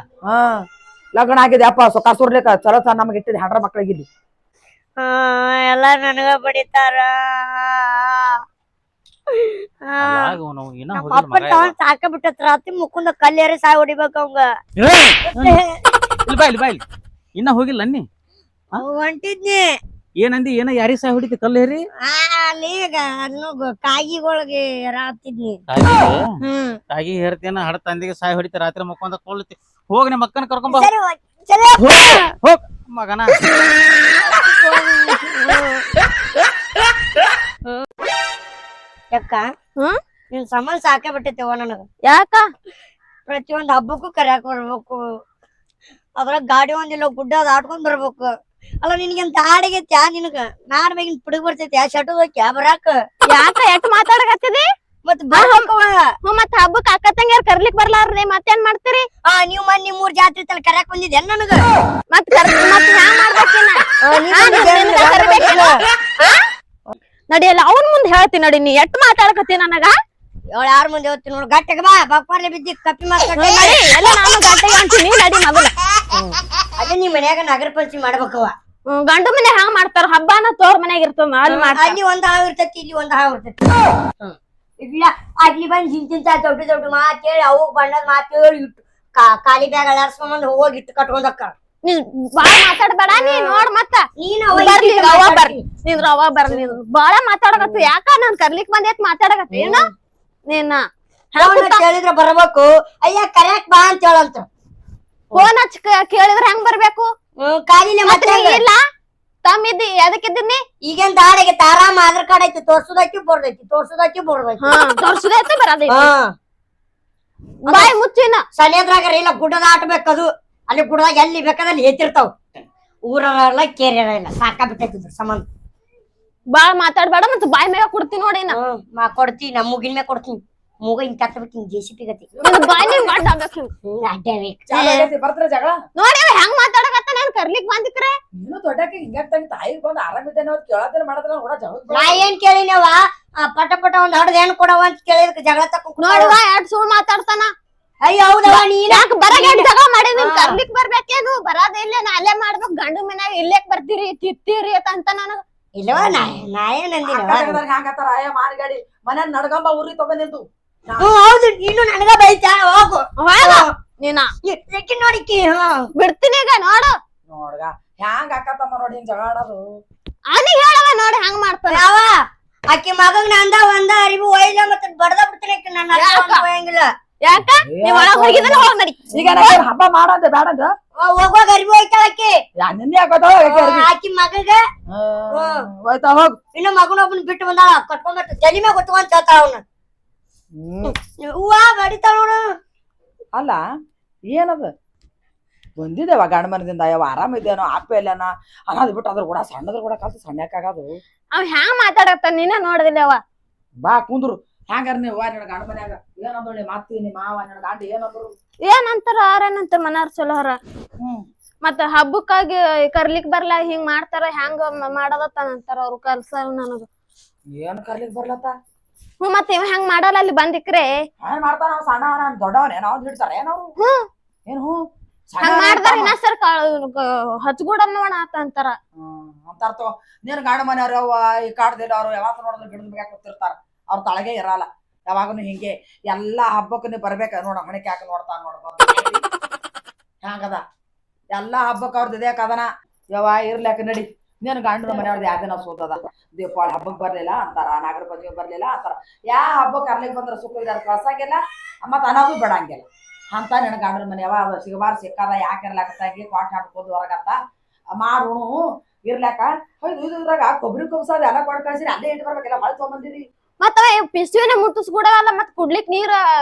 ಲಗ್ನ ಆಗಿದೆ ಅಪ್ಪ ಸುಖ ಸುರ್ಲಿಕ್ಕ ಚಲೋ ನಮ್ಗೆ ಇಟ್ಟಿದ್ ಹೆಂಡ್ರ ಮಕ್ಳಿಗೆ ಇಲ್ಲಿ ಎಲ್ಲ ನನಗ ಬಡಿತಾರ ಅಪ್ಪನ್ ತಗೊಂಡ್ ಸಾಕ ಬಿಟ್ಟತ್ರ ರಾತ್ರಿ ಮುಕ್ಕುಂದ ಕಲ್ಲೇರಿ ಸಾಯ್ ಹೊಡಿಬೇಕ ಅವಂಗ ಇನ್ನ ಹೋಗಿಲ್ಲ ಅನ್ನಿ ಹೊಂಟಿದ್ನಿ ಏನಂದಿ ಏನ ಯಾರಿಗ್ ಸಾಯ್ ಹೊಡಿತಿ ಕಲ್ಲು ಹೇರಿ ಅಲ್ಲಿ ಕಾಗಿಗಳಿಗೆ ರಾತಿದ್ನಿ ಕಾಗಿ ಹೇರ್ತೇನ ಹಡ ತಂದಿಗೆ ಸಾಯ್ ಹೊಡಿತಿ ರಾತ್ರಿ ಮಕ್ಕೊಂದ ಕೊಳ್ಳತಿ ಹೋಗಿ ನಿಮ್ಮ ಅಕ್ಕನ ಕರ್ಕೊಂಬ ಹೋಗ್ ಮಗನ ಯಾಕ ನಿನ್ ಸಂಬಂಧ ಸಾಕೆ ಬಿಟ್ಟೈತೆವ ನನಗ ಯಾಕ ಪ್ರತಿಯೊಂದ್ ಹಬ್ಬಕ್ಕೂ ಕರ್ಯಾಕ ಬರ್ಬೇಕು ಅದ್ರಾಗ ಗಾಡಿ ಒಂದಿಲ್ಲ ಗುಡ್ಡ ದಾಟ್ಕೊಂಡ್ ಬರ್ಬೇಕು ಅಲ್ಲ ನಿನ್ಗೇನ್ ದಾಡಿಗೈತ್ಯಾ ನಿನಗ ನಾಡ್ ಮೇಗಿನ ಪಿಡುಗ್ ಬರ್ತೈತ್ಯಾ ಶಟು ಹೋಗ್ಯಾ ಬರಾಕ ಯಾಕ ಎಷ್ಟ್ ಮಾತಾಡಕತ್ತಿದಿ ಮತ್ ಬರ್ಬೇಕವ ಮತ್ ಹಬ್ಬಕ್ ಅಕ್ಕ ತಂಗಿಯರ್ ಕರ್ಲಿಕ್ ಬರ್ಲಾರ್ರಿ ಮತ್ತೇನ್ ಮಾಡ್ತೀರಿ ನೀವ್ ಮನ್ ನಿಮ್ಮೂರ್ ಜಾತ್ರೆ ತಲೆ ಕರ್ಯಾಕ್ ಬಂದಿದ್ದೆ ನನಗ ಮತ್ ಮತ್ ಹ್ಯಾಂಗ್ ಮಾಡ್ಬೇಕಿನ್ನ ನಡಿಯಲ್ಲ ಅವ್ನ ಮುಂದ್ ಹೇಳ್ತೀನಿ ನಡಿ ನೀ ಎಷ್ಟ್ ಮಾತಾಡಕತ್ತಿ ನನಗ ಯಾರ ಮುಂದೆ ಹೋಗ್ತೀನಿ ನೋಡ್ ಗಟ್ಟೆಗೆ ಬಾ ಬಪ್ಪಾರ್ಲೆ ಬಿದ್ದಿ ಕಪ್ಪಿ ಮಾತಾಡ್ತೀನಿ ಎಲ್ಲ ನಾನು ಗಂಟೆ ಅಂತೀನಿ ನಡಿ ಮೊದಲ ಅದೇ ನಿಮ್ ಮನ್ಯಾಗ ನಾಗರ ಪಂಚಮಿ ಮಾಡ್ಬೇಕವ ಗಂಡು ಮನೆ ಹ್ಯಾಂಗ್ ಮಾಡ್ತಾರ ಹಬ್ಬನ ತೋರ್ ಮನ್ಯಾಗ ಇರ್ತದ ಅಲ್ಲಿ ಮಾಡ್ತಾರ ಅಲ್ಲಿ ಒಂದ್ ಹಾವ್ ಇರ್ತೈತಿ ಇಲ್ಲಿ ಒಂದ್ ಹಾವ್ ಇರ್ತೈತಿ ಇಲ್ಲ ಅಲ್ಲಿ ಬಂದ್ ಹಿಂತಿಂತ ದೊಡ್ಡ ದೊಡ್ಡ ಮಾತ್ ಹೇಳಿ ಅವು ಬಣ್ಣದ ಮಾತ್ ಹೇಳಿ ಇಟ್ಟು ಖಾಲಿ ಬ್ಯಾಗ್ ಅಳಾಡ್ಸ್ಕೊಂಡ್ ಹೋಗಿ ಇಟ್ಟು ಕಟ್ಕೊಂಡಕ್ಕ ನೀ ಬಾಳ ಮಾತಾಡ್ಬೇಡ ನೀ ನೋಡ್ ಮತ್ತ ನೀನ್ ಬರ್ಲಿ ಅವ ಬರ್ಲಿ ನಿಂದ್ರ ಅವ ಬರ್ಲಿ ಬಾಳ ಮಾತಾಡಕತ್ತಿ ಯಾಕ ನಾನ್ ಕರ್ಲಿಕ್ ಬಂದೇತ್ ಮಾತಾಡಕತ್ತಿ ಏನ ನೀನ ಕೇಳಿದ್ರ ಬರ್ಬೇಕು ಅಯ್ಯ ಕರ್ಯಾಕ್ ಬಾ ಅಂತ ಹೇಳಂತ ಫೋನ್ ಹಚ್ಚ ಕೇಳಿದ್ರ ಹೆಂಗ್ ಬರ್ಬೇಕು ಕಾಲಿನ ಮತ್ತೆ ಇಲ್ಲ ತಮ್ಮಿದ್ದಿ ಎದಕ್ಕಿದ್ದೀನಿ ಈಗೇನ್ ದಾಡಿಗೆ ಆರಾಮ ಆಧಾರ್ ಕಾರ್ಡ್ ಐತಿ ತೋರ್ಸುದೈತಿ ಬರ್ದೈತಿ ತೋರ್ಸುದೈತಿ ಬರ್ದೈತಿ ತೋರ್ಸುದೈತಿ ಬರದೈತಿ ಬಾಯ್ ಮುಚ್ಚಿನ ಸನೇದ್ರಾಗ ಇಲ್ಲ ಗುಡ್ಡದ ಆಟಬೇಕದು ಅಲ್ಲಿ ಗುಡ್ಡದಾಗ ಎಲ್ಲಿ ಬೇಕಾದಲ್ಲಿ ಏತಿರ್ತಾವ ಊರಲ್ಲ ಕೇರಿಯರ ಇಲ್ಲ ಸಾಕ ಬಿಟ್ಟೈತಿದ್ರು ಸಂಬಂಧ ಬಾಳ ಮಾತಾಡ್ಬೇಡ ಮತ್ತ ಬಾಯ್ ಮ್ಯಾಗ ಕೊಡ್ತೀನಿ ನೋಡಿ ನಾ ಕೊಡ್ತೀನಿ ನಮ್ಮ ಮುಗಿನ ಮ್ಯಾಗ ಕೊಡ್ತೀನಿ ಮೂಗ ಹಿಂಗ್ ಕಟ್ಟಬೇಕು ಜೆಸಿಪಿ ಗತಿ ಬಾಯ್ ನೀವ್ ಮಾಡ್ಬೇಕು ಬರ್ತಾರ ಜಗಳ ನೋಡಿ ಹೆಂಗ್ ಮಾತಾಡಕತ್ತ ನಾನ್ ಕರ್ಲಿಕ್ ಬಂದಿಕ್ರೆ ನೀನು ದೊಡ್ಡಕ್ಕೆ ಹಿಂಗಾಗ ತಂಗಿ ತಾಯಿಗೆ ಬಂದು ಆರಾಮಿದ್ದೇನೆ ಅವ್ರು ಕೇಳತ್ತೇನೆ ಮಾಡದ್ರ ನೋಡ ಜಗಳ ನಾ ಏನ್ ಕೇಳಿನವ ಪಟ ಪಟ ಒಂದ್ ಹಡ್ದ ಹೆಣ್ ಕೊಡವ ಅಂತ ಕೇಳಿದಕ್ಕೆ ಜಗಳ ತಕೊಂಡ್ ನೋಡುವ ಎರಡ್ ಸುಳ್ಳು ಮಾತಾಡ್ತಾನ ಅಯ್ಯ ಹೌದವ ನೀನ್ ಯಾಕ ಬರಗೇಟ್ ಜಗಳ ಮಾಡಿ ನೀನ್ ಕರ್ಲಿಕ್ ಬರ್ಬೇಕೇನು ಬರಾದಿಲ್ಲ ನಾ ಅಲ್ಲೇ ಮಾಡ್ಬೇಕು ಗಂಡು ಮನ್ಯಾಗ ಇಲ್ಲೇಕ್ ಬರ್ತೀರಿ ತಿತ್ತೀರಿ ಅಂತ ನನಗ ಇಲ್ಲವ ನಾ ಏನ್ ಅಂದಿನವ ಹ್ಯಾಂಗತ್ತಾರ ಆಯ ಮಾರ್ಗಾಡಿ ಮನೆ ನಡ್ಗಂಬ ಊರಿ ತಗೊಂಡ್ ನಿಂತು ಹೌದು ನೀನು ನನಗ ಬೈತಾ ಹೋಗು ನೀನ ಇಟ್ಲಿಕ್ಕೆ ನೋಡಿಕಿ ಬಿಡ್ತೀನಿ ಈಗ ನೋಡು ನೋಡ್ಗ ಹ್ಯಾಂಗ ಅಕ್ಕ ನೋಡಿ ಹಿಂಗ್ ಜಗಳ ಆಡೋದು ಅವನಿಗೆ ಹೇಳವ ನೋಡಿ ಹಂಗ ಮಾಡ್ತಾನ ಯಾವ ಆಕಿ ಮಗಗ್ ನಂದ ಒಂದ ಅರಿವು ಒಯ್ದ ಮತ್ತೆ ಬಡ್ದ ಬಿಡ್ತೀನಿ ಆಕಿ ನನ್ನ ಒಯ್ಯಂಗಿಲ್ಲ ಯಾಕ ನೀವ್ ಒಳಗ್ ಹೋಗಿದ್ರೆ ಹೋಗ್ ನಡಿ ಈಗ ನನಗೆ ಹಬ್ಬ ಮಾಡಂತ ಬೇಡಂದ ಹೋಗುವಾಗ ಅರಿವು ಒಯ್ತಾಳ ಆಕಿ ನಿನ್ನೆ ಹಾಕೋತಾಳ ಆಕಿ ಮಗಗ ಹೋಯ್ತಾ ಹೋಗ್ ಇನ್ನು ಮಗನೊಬ್ಬನ್ ಬಿಟ್ಟು ಬಂದಾಳ ಕಟ್ಕೊಂಡ್ ತಲಿ ಮ್ಯಾಗ ಗೊತ್ತವಂತ ಹೇಳ್ತಾಳ ಅವನು ಹೂವ ಬಡಿತಾಳ ನೋಡು ಅಲ್ಲ ಏನದ ಬಂದಿದ್ದೇವ ಗಂಡ ಮನದಿಂದ ಯಾವ ಆರಾಮ ಇದ್ದೇನೋ ಆಪ ಎಲ್ಲನ ಅನ್ನೋದ್ ಬಿಟ್ಟು ಅದ್ರ ಕೂಡ ಸಣ್ಣದ್ರ ಕೂಡ ಕಲ್ತು ಸಣ್ಣಕ್ಕಾಗದು ಅವ್ ಹ್ಯಾಂಗ ಮಾತಾಡತ್ತ ನೀನ ನೋಡಿದಿಲ್ಲ ಅವ ಬಾ ಕುಂದ್ರು ಹ್ಯಾಂಗಾರ ನೀವು ನಿನ್ನ ಗಂಡ ಮನ್ಯಾಗ ಏನಂದ್ರು ನಿಮ್ಮ ಅತ್ತಿ ನಿಮ್ಮ ಮಾವ ನಿನ್ನ ಗಂಡ ಏನಂದ್ರು ಏನಂತಾರ ಆರೇನಂತಾರ ಮನಾರ್ ಚಲೋ ಹರ ಮತ್ತ ಹಬ್ಬಕ್ಕಾಗಿ ಕರ್ಲಿಕ್ ಬರ್ಲ ಹಿಂಗ್ ಮಾಡ್ತಾರ ಹ್ಯಾಂಗ ಮಾಡದತ್ತಾನಂತಾರ ಅವ್ರು ಕಲ್ಸಲ್ಲ ನನಗ ಏನ್ ಕರ್ಲಿಕ್ ಬರ್ಲತ್ತ ಮತ್ತ ಇವ ಹೆಂಗ್ ಮಾಡಲ್ಲ ಅಲ್ಲಿ ಬಂದಿಕ್ರೆ ಏನ್ ಮಾಡ್ತಾನ ಅವ್ ಸಣ್ಣವನ ದೊಡ್ಡವನ ನಾವ್ ಹಿಡ್ತಾರ ಏನವ್ರು ಏನ್ ಹಂಗ ಮಾಡ್ದಾರ ಇನ್ನ ಸರ್ ಹಚ್ಗೂಡ ನೋಡ ಅಂತಾರ ಅಂತಾರ್ತ ನೀನ್ ಗಂಡ ಮನೆಯವ್ರು ಯಾವ ಈ ಕಾಡ್ದಿಲ್ಲ ಅವ್ರು ಯಾವಾಗ ನೋಡಿದ್ರು ಗಿಡದ ಮ್ಯಾಗ ಕೂತಿರ್ತಾರ ಅವ್ರ ತಳಗೆ ಇರಲ್ಲ ಯಾವಾಗನು ಹಿಂಗೆ ಎಲ್ಲಾ ಹಬ್ಬಕ್ಕೂ ನೀ ಬರ್ಬೇಕ ನೋಡ ಮಣಿಕೆ ಹಾಕಿ ನೋಡ್ತಾನ ನೋಡ್ಬ ಹ್ಯಾಂಗದ ಎಲ್ಲಾ ಹಬ್ಬಕ್ ಅವ್ರದ್ದು ಇದೇ ಕದನ ಯಾವ ಇರ್ಲಾಕ ನಡಿ ನೀನ್ ಗಂಡನ ಮನೆಯವ್ರದ್ದು ಯಾವ ದಿನ ಸೋತದ ದೀಪಾವಳಿ ಹಬ್ಬಕ್ ಬರ್ಲಿಲ್ಲ ಅಂತಾರ ನಾಗರ ಪಂಚಮಿ ಬರ್ಲಿಲ್ಲ ಅಂತಾರ ಯಾ ಹಬ್ಬಕ್ ಅರ್ಲಿಕ್ ಬಂದ್ರ ಸುಖ ಇದಾರ ಕಳ್ಸಂಗಿಲ್ಲ ಮತ್ ಅನ್ನೋದು ಬಿಡಂಗಿಲ್ಲ ಅಂತ ನಿನ್ನ ಗಂಡನ ಮನೆ ಯಾವ ಸಿಗಬಾರ ಸಿಕ್ಕದ ಯಾಕೆ ಇರ್ಲಾಕತ್ತಂಗಿ ಕ್ವಾಟ್ ಹಾಡ್ಕೊಂಡು ಹೊರಗತ್ತ ಮಾರುಣು ಇರ್ಲಾಕ ಇದ್ರಾಗ ಕೊಬ್ಬರಿ ಕೊಬ್ಸೋದ್ ಎಲ್ಲ ಕೊಡ್ ಕಳ್ಸಿರಿ ಅಲ್ಲೇ ಇಟ್ಟು ಬರ್ಬೇಕೆಲ್ಲ ಹೊಳ್ ತಗೊಂಬಂದಿರಿ ಮತ್ತ ಪಿಸ್ವಿನ ಮುಟ್ಟಿಸ್ಬಿಡವಲ್ಲ ಮತ್ ಕುಡ್ಲಿಕ್ ನೀರ್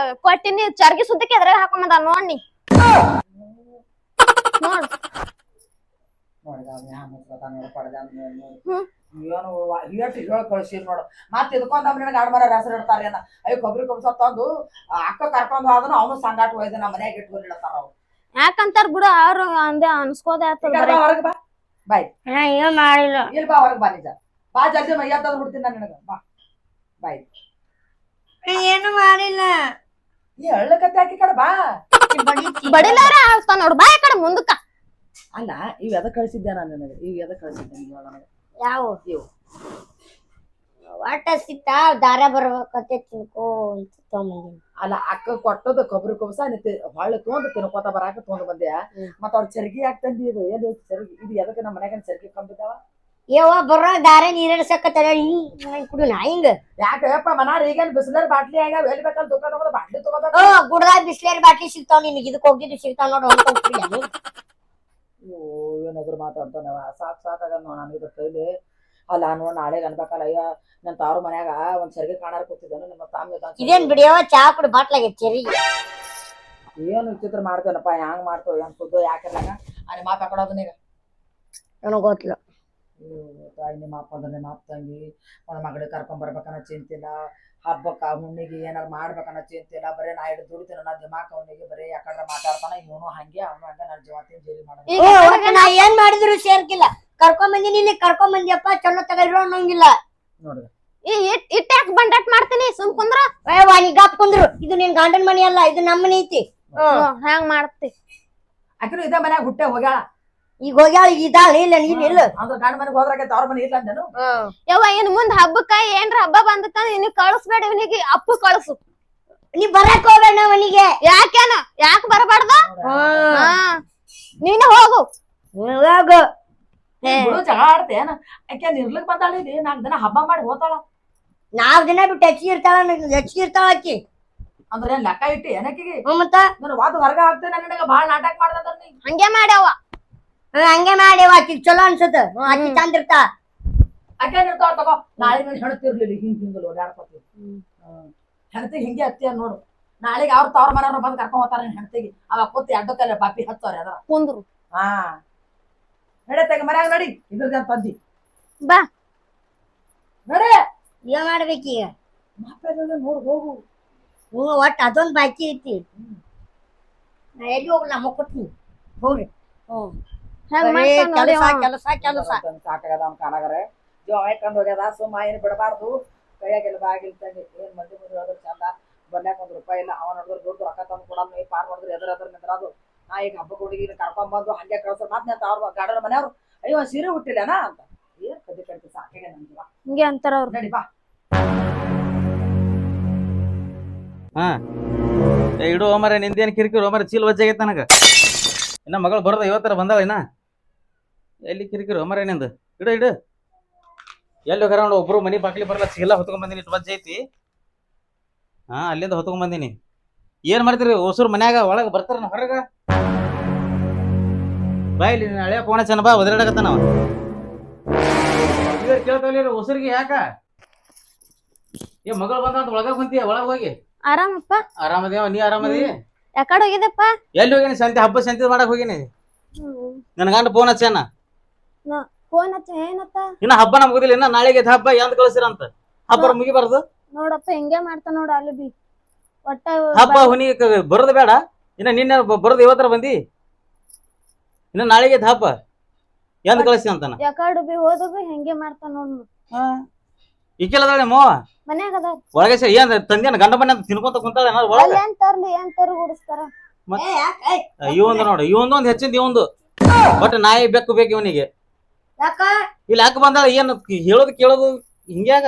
ಕೊಟ್ಟಿನಿ ಚರ್ಗಿ ಸುದ್ದಕ್ಕೆ ಎದ್ರಾಗ ಹಾಕೊಂಬಂದ ನೋಡ್ನಿ ನೋಡ್ ಏನು ಹೇಳ್ತಿ ಹೇಳ ಕಳ್ಸಿರ್ ನೋಡು ಮತ್ ಇದಕೊಂಡ್ ನಮ್ ಗಂಡ ಮರ ಹೆಸರು ಇಡ್ತಾರೇನ ಅಯ್ಯೋ ಕೊಬ್ಬರಿ ಕೊಬ್ಸ ತಂದು ಅಕ್ಕ ಕರ್ಕೊಂಡ್ ಹೋದನು ಅವನು ಸಂಗಾಟ ಹೋಯ್ದು ನಮ್ಮ ಮನ್ಯಾಗ ಇಟ್ಕೊಂಡು ಇಡ್ತಾರ ಅವ್ರು ಯಾಕಂತಾರ ಬಿಡು ಅವ್ರ ಅಂದೆ ಅನ್ಸ್ಕೋದೆ ಹೊರಗ್ ಬಾ ಬಾಯ್ ಏನ್ ಮಾಡಿಲ್ಲ ಇಲ್ ಬಾ ಹೊರಗ್ ಬಾ ನಿಜ ಬಾ ಜಲ್ದಿ ಮೈಯ ತಂದು ಬಿಡ್ತೀನಿ ನಾನು ನಿನಗ ಬಾ ಬಾಯ್ ಏನು ಮಾಡಿಲ್ಲ ಈ ಹಳ್ಳಕತ್ತೆ ಹಾಕಿ ಕಡೆ ಬಾ ಬಡಿಲಾರ ಆಗ್ತಾನ ನೋಡು ಬಾ ಕಡೆ ಮುಂದಕ್ಕ ಅಲ್ಲ ಇವ್ ಎದ ಕಳ್ಸಿದ್ದೆ ನಾನು ನಿನಗೆ ಇವ್ ಎದ ಕಳ್ಸಿದ್ದೆ ನನಗೆ ಯಾವ ಇವು ಒಟ್ಟ ಸಿತ್ತ ದಾರ ಬರ್ಬೇಕಂತ ತಿನ್ಕೋ ಅಂತ ತಗೊಂಬಂದಿನಿ ಅಲ್ಲ ಅಕ್ಕ ಕೊಟ್ಟದ ಕೊಬ್ಬರಿ ಕೊಬ್ಸ ಹೊಳ್ಳಿ ತೊಗೊಂಡು ತಿನ್ಕೋತ ಬರಾಕ ತೊಗೊಂಡು ಬಂದೆ ಮತ್ತ ಅವ್ರ ಚರ್ಗಿ ಹಾಕ್ತಂದಿ ಇದು ಏನು ಚರ್ಗಿ ಇದು ಎದಕ್ಕೆ ನಮ್ಮ ಮನ್ಯಾಗ ಚರ್ಗಿ ಕಂಬಿದ್ದಾವ ಏವ ಬರೋ ದಾರ ನೀರಡ್ಸಕತ್ತಾರ ಕುಡು ನಾ ಹಿಂಗ ಯಾಕಪ್ಪ ಮನಾರ ಈಗೇನ್ ಬಿಸಿಲರ್ ಬಾಟ್ಲಿ ಆಗ್ಯಾವ ಎಲ್ಲಿ ಬೇಕಲ್ಲಿ ದುಕಾನ್ ಹೋಗೋದು ಬಾಟ್ಲಿ ತಗೋಬೇಕು ಗುಡ್ದಾಗ ಬಿಸ್ಲೇರಿ ಬಾಟ್ಲಿ ಸಿಗ್ತಾವ ನಿನಗೆ ಇದಕ್ಕೆ ಹೋಗಿದ್ದು ಸಿಗ್ತಾವ ನೋಡು ಏನಾದ್ರು ಮಾತಾಡ್ತಾನವ ಸಾಕಾಗದ ನೋಡ ನನಗಿದ್ರ ಕೈಲಿ ಅಲ್ಲ ನೋಡ್ ನಾಳೆ ಅನ್ಬೇಕಲ್ಲ ಅಯ್ಯ ನನ್ ತಾವ್ರ ಮನ್ಯಾಗ ಒಂದ್ ಚರ್ಗಿ ಕಾಣಾರ ಕೂತಿದ್ದಾನು ನಿಮ್ಮ ತಾಮ್ಯ ಇದೇನ್ ಬಿಡಿಯವ ಚಾ ಕುಡಿ ಬಾಟ್ಲಾಗ ಚೆರಿ ಏನು ವಿಚಿತ್ರ ಮಾಡ್ತೇನಪ್ಪ ಹ್ಯಾಂಗ್ ಮಾಡ್ತೇವ ಏನ್ ಸುದ್ದು ಯಾಕಿರ್ಲಾಗ ಅಲ್ಲಿ ಮಾತಾಡೋದು ನೀಗ ನನಗ್ ಗೊತ್ತಿಲ್ಲ ತಾಯಿ ನಿಮ್ಮ ಅಪ್ಪ ಅಂದ್ರೆ ನಿಮ್ಮ ಅಪ್ಪ ತಂಗಿ ಒಂದ್ ಮಗಳಿಗೆ ಕರ್ಕೊಂಡ್ ಬರ್ಬೇಕನ್ನ ಚಿಂತಿಲ್ಲ ಹಬ್ಬಕ್ಕ ಹುಣ್ಣಿಗೆ ಏನಾರು ಮಾಡ್ಬೇಕನ್ನ ಚಿಂತಿಲ್ಲ ಬರೀ ನಾ ಹಿಡಿದು ದುಡಿತೀನಿ ನಾ ದಿಮಾಕ್ ಅವನಿಗೆ ಬರೀ ಯಾಕಂದ್ರೆ ಮಾತಾಡ್ತಾನ ಇವನು ಹಂಗೆ ಅವನು ಹಂಗೆ ನನ್ನ ಜೀವತ್ತಿನ ಜೇರಿ ಮಾಡೋದು ನಾ ಏನ್ ಮಾಡಿದ್ರು ಸೇರ್ಕಿಲ್ಲ ಕರ್ಕೊಂಡ್ ಬಂದಿನಿ ಇಲ್ಲಿ ಕರ್ಕೊಂಡ್ ಬಂದಿಯಪ್ಪ ಚಲೋ ತಗಲ್ರು ಅನ್ನೋಂಗಿಲ್ಲ ನೋಡ್ರಿ ಇಟ್ಟ ಯಾಕೆ ಬಂಡಾಟ್ ಮಾಡ್ತೀನಿ ಸುಮ್ ಕುಂದ್ರ ಗಪ್ ಕುಂದ್ರು ಇದು ನಿನ್ ಗಂಡನ ಮನಿ ಅಲ್ಲ ಇದು ನಮ್ಮ ಮನಿ ಐತಿ ಹ್ಯಾಂಗ್ ಮಾಡ್ತಿ ಆಕಿನು ಇದೇ ಮನ್ಯಾಗ ಹುಟ್ಟೆ ಹೋಗ್ಯಾಳ ಈಗ ಹೋಗ್ಯಾಳ ಇದಾಳ ಇಲ್ಲ ನೀನ್ ಇಲ್ಲ ಅಂದ್ರೆ ಗಂಡ ಮನೆಗೆ ಹೋದ್ರಾಗೆ ತವ್ರ ಮನೆ ಇಲ್ಲ ಅಂದೇನು ಯವ್ವ ಇನ್ ಮುಂದ್ ಹಬ್ಬಕ್ಕ ಏನ್ರ ಹಬ್ಬ ಬಂದತ್ತ ಇವ್ನಿಗೆ ಕಳಿಸ್ಬೇಡ ಇವನಿಗೆ ಅಪ್ಪು ಕಳ್ಸು ನೀ ಬರಕ್ ಹೋಗ್ಬೇಡ ಮನಿಗೆ ಯಾಕೇನ ಯಾಕೆ ಬರಬಾರ್ದ ನೀನ ಹೋಗು ಹೋಗು ಬಿಡು ಜಗಳ ಆಡ್ತೇನ ಆಕೆ ನಿರ್ಲಿಕ್ ಬಂದಾಳಿದಿ 4 ದಿನ ಹಬ್ಬ ಮಾಡಿ ಹೋತಾಳ 4 ದಿನ ಬಿಟ್ಟು ಹೆಚ್ಚಿಗೆ ಇರ್ತಾಳ ಆಕಿ ಅಂದ್ರೆ ಏನ್ ಲೆಕ್ಕ ಇಟ್ಟಿ ಏನಕ್ಕಿಗೆ ಮತ್ತ ನಾನು ವಾದ ಹೊರಗ ಹಾಕ್ತೇನೆ ನನಗ ಬಾಳ ನಾಟಕ ಮಾಡ್ದ ನೀ ಹಂಗೆ ಮಾಡ್ಯಾವ ಹಂಗೆ ಮಾಡ್ಯವ ಆಕಿ ಚಲೋ ಅನ್ಸತ್ತ ಆಕಿ ಚಂದ ಇರ್ತಾ ಆಕೆ ಇರ್ತಾವ ತಗೋ ನಾಳೆ ನೀನ್ ಹೆಣ್ತಿರ್ಲಿಲ್ಲ ಹಿಂಗ್ ಓಡಾಡ್ಕೊತೀವಿ ಹೆಣ್ತಿಗೆ ಹಿಂಗೆ ಹತ್ತಿ ನೋಡು ನಾಳೆಗೆ ಅವ್ರ ತವ್ರ ಮನೆಯವ್ರು ಬಂದ್ ಕರ್ಕೊಂಡ್ ಹೋಗ್ತಾರ ಹೆಣ್ತಿಗೆ ಅವ ಕೂತಿ ಅಡ್ಡಕ್ಕಲ್ಲ ಪಾಪಿ ಹತ್ತವ್ರ ಅದ ಕುಂದ್ರು ನಡೆ ಮನ್ಯಾಗ ನಡಿ ಇದ್ರದ್ ತಂದಿ ಬಾ ನಡೆ ಏನ್ ಮಾಡ್ಬೇಕೀಗ ನೋಡ್ ಹೋಗು ಒಟ್ಟ ಅದೊಂದ್ ಬಾಕಿ ಐತಿ ನಾ ಎಲ್ಲಿ ಹೋಗ್ಲ ಕೊಡ್ತೀನಿ ಹೋಗ್ರಿ ಕೆಲಸ ಸಾಕಾಗದ ಅವ್ನ ಕಾಣಾಗರೆ ಜೀವ ಹಾಕೊಂಡ್ ಹೋಗ್ಯದ ಸುಮ್ಮ ಏನ್ ಬಿಡಬಾರ್ದು ಕೈಯಾಗೆಲ್ಲ ಬಾಗಿಲ್ತಂಗಿ ಏನ್ ಮಂದಿ ಹೋದ್ರ ಚಂದ ಬಂದ್ಯಾಕ $1 ಇಲ್ಲ ಅವ ನೋಡಿದ್ರೆ ದೊಡ್ಡ ರೊಕ್ಕ ತಂದು ಕೊಡಲ್ಲ ಪಾರ್ ನೋಡಿದ್ರೆ ಎದ್ರ ನಿಂದ್ರದು ನಾ ಈಗ ಹಬ್ಬ ಹುಡುಗಿನ ಕರ್ಕೊಂಡ್ ಬಂದು ಹಂಗೆ ಕಳ್ಸೋ ಮಾತ್ ಅವ್ರ ಗಾಡರ ಮನೆಯವ್ರು ಅಯ್ಯೋ ಸೀರೆ ಹುಟ್ಟಿಲ್ಲನ ಅಂತ ಏನ್ ಕದಿ ಕಡಿತ ಸಾಕಾಗ ನಮ್ಗೆ ಹಿಂಗೆ ಅಂತಾರ ಅವ್ರು ನಡಿ ಬಾ ಹಾ ಇಡು ಮರ ನಿಂದೇನ್ ಕಿರಿಕಿರಿ ಮರ ಚೀಲ ವಜ್ಜಾಗೈತೆ ನನಗ ಇನ್ನ ಮಗಳು ಬರೋದ ಇವತ್ತರ ಬಂದಾಳ ಇನ್ನ ಎಲ್ಲಿ ಕಿರಿಕಿರಿ ಮರ ನಿಂದು ಇಡು ಇಡು ಎಲ್ಲಿ ಹೋಗ್ಯಾರ ನೋಡು ಒಬ್ರು ಮನಿ ಬಾಕ್ಲಿ ಬರಲ್ಲ ಚೀಲ ಹೊತ್ಕೊಂಡ್ ಬಂದಿನಿ ಇಟ್ಟು ವಜ್ಜ ಐತಿ ಹಾ ಅಲ್ಲಿಂದ ಹೊತ್ಕೊಂಡ್ ಬಂದಿನಿ ಏನ್ ಮಾಡ್ತೀರಿ ಹೊಸೂರ್ ಮನ್ಯಾಗ ಒಳಗ ಬರ್ತಾರ ಹೊರಗ ಬಾ ಇಲ್ಲಿ ಹಳೆ ಫೋನ ಚೆನ್ನ ಬಾ ಒದರಾಡಕತ್ತ ನಾವ ಕೇಳ್ತಾವಲ್ಲಿ ಹೊಸರಿಗೆ ಯಾಕ ಏ ಮಗಳು ಬಂದ ಒಳಗ ಕುಂತೀಯ ಒಳಗ ಹೋಗಿ ಆರಾಮಪ್ಪ ಆರಾಮದೇವ ನೀ ಆರಾಮದಿ ಯಾಕಡೆ ಹೋಗಿದ್ದಪ್ಪ ಎಲ್ಲಿ ಹೋಗಿನಿ ಸಂತೆ ಹಬ್ಬ ಸಂತೆ ಮಾಡಕ್ ಹೋಗಿನಿ ನನ್ ಗಂಡ ಫೋನ್ ಹಚ್ಚಾನ ಫೋನ್ ಹಚ್ಚ ಏನತ್ತ ಇನ್ನ ಹಬ್ಬ ಮುಗಿದಿಲ್ಲ ಇನ್ನ ನಾಳೆಗೆ ಹಬ್ಬ ಎಂದ್ ಕಳ್ಸಿರಂತ ಹಬ್ಬ ಮುಗಿಬಾರ್ದು ನೋಡಪ್ಪ ಹಿಂಗೆ ಮಾಡ್ತಾ ನೋಡ ಅಲ್ಲಿ ಬಿ ಒಟ್ಟ ಹಬ್ಬ ಹುನಿ ಬರೋದು ಬೇಡ ಇನ್ನ ನಿನ್ನೆ ಬರೋದು ಇವತ್ತರ ಬಂದಿ ಇನ್ನ ನಾಳೆಗೆ ಹಬ್ಬ ಎಂದ್ ಕಳಿಸಿ ಅಂತಾನ ಯಾಕಡೆ ಬಿ ಹೋದ ಬಿ ಹಿಂಗೆ ಮಾಡ್ತಾ ನೋಡ್ ಇಕ್ಕೆಲ್ಲದಾಳೆ ಮೋ ಮನ್ಯಾಗ ಅದಾರ ಒಳಗೆ ಸರಿ ಏನ್ ತಂದೇನ ಗಂಡ ಮನೆ ಅಂತ ತಿನ್ಕೊಂತ ಕುಂತಾಳೆ ಒಳಗ ಅಲ್ಲಿ ಏನ್ ತರು ಗುಡಿಸ್ತಾರ ಇವಂದು ನೋಡು ಇವಂದೊಂದು ಹೆಚ್ಚಿಂದ ಇವಂದು ಬಟ್ ನಾಯಿ ಬೆಕ್ಕು ಬೇಕು ಇವನಿಗೆ ಯಾಕ ಇಲ್ಲಿ ಯಾಕೆ ಬಂದಾಳ ಏನ್ ಹೇಳೋದು ಕೇಳೋದು ಹಿಂಗ್ಯಾಗ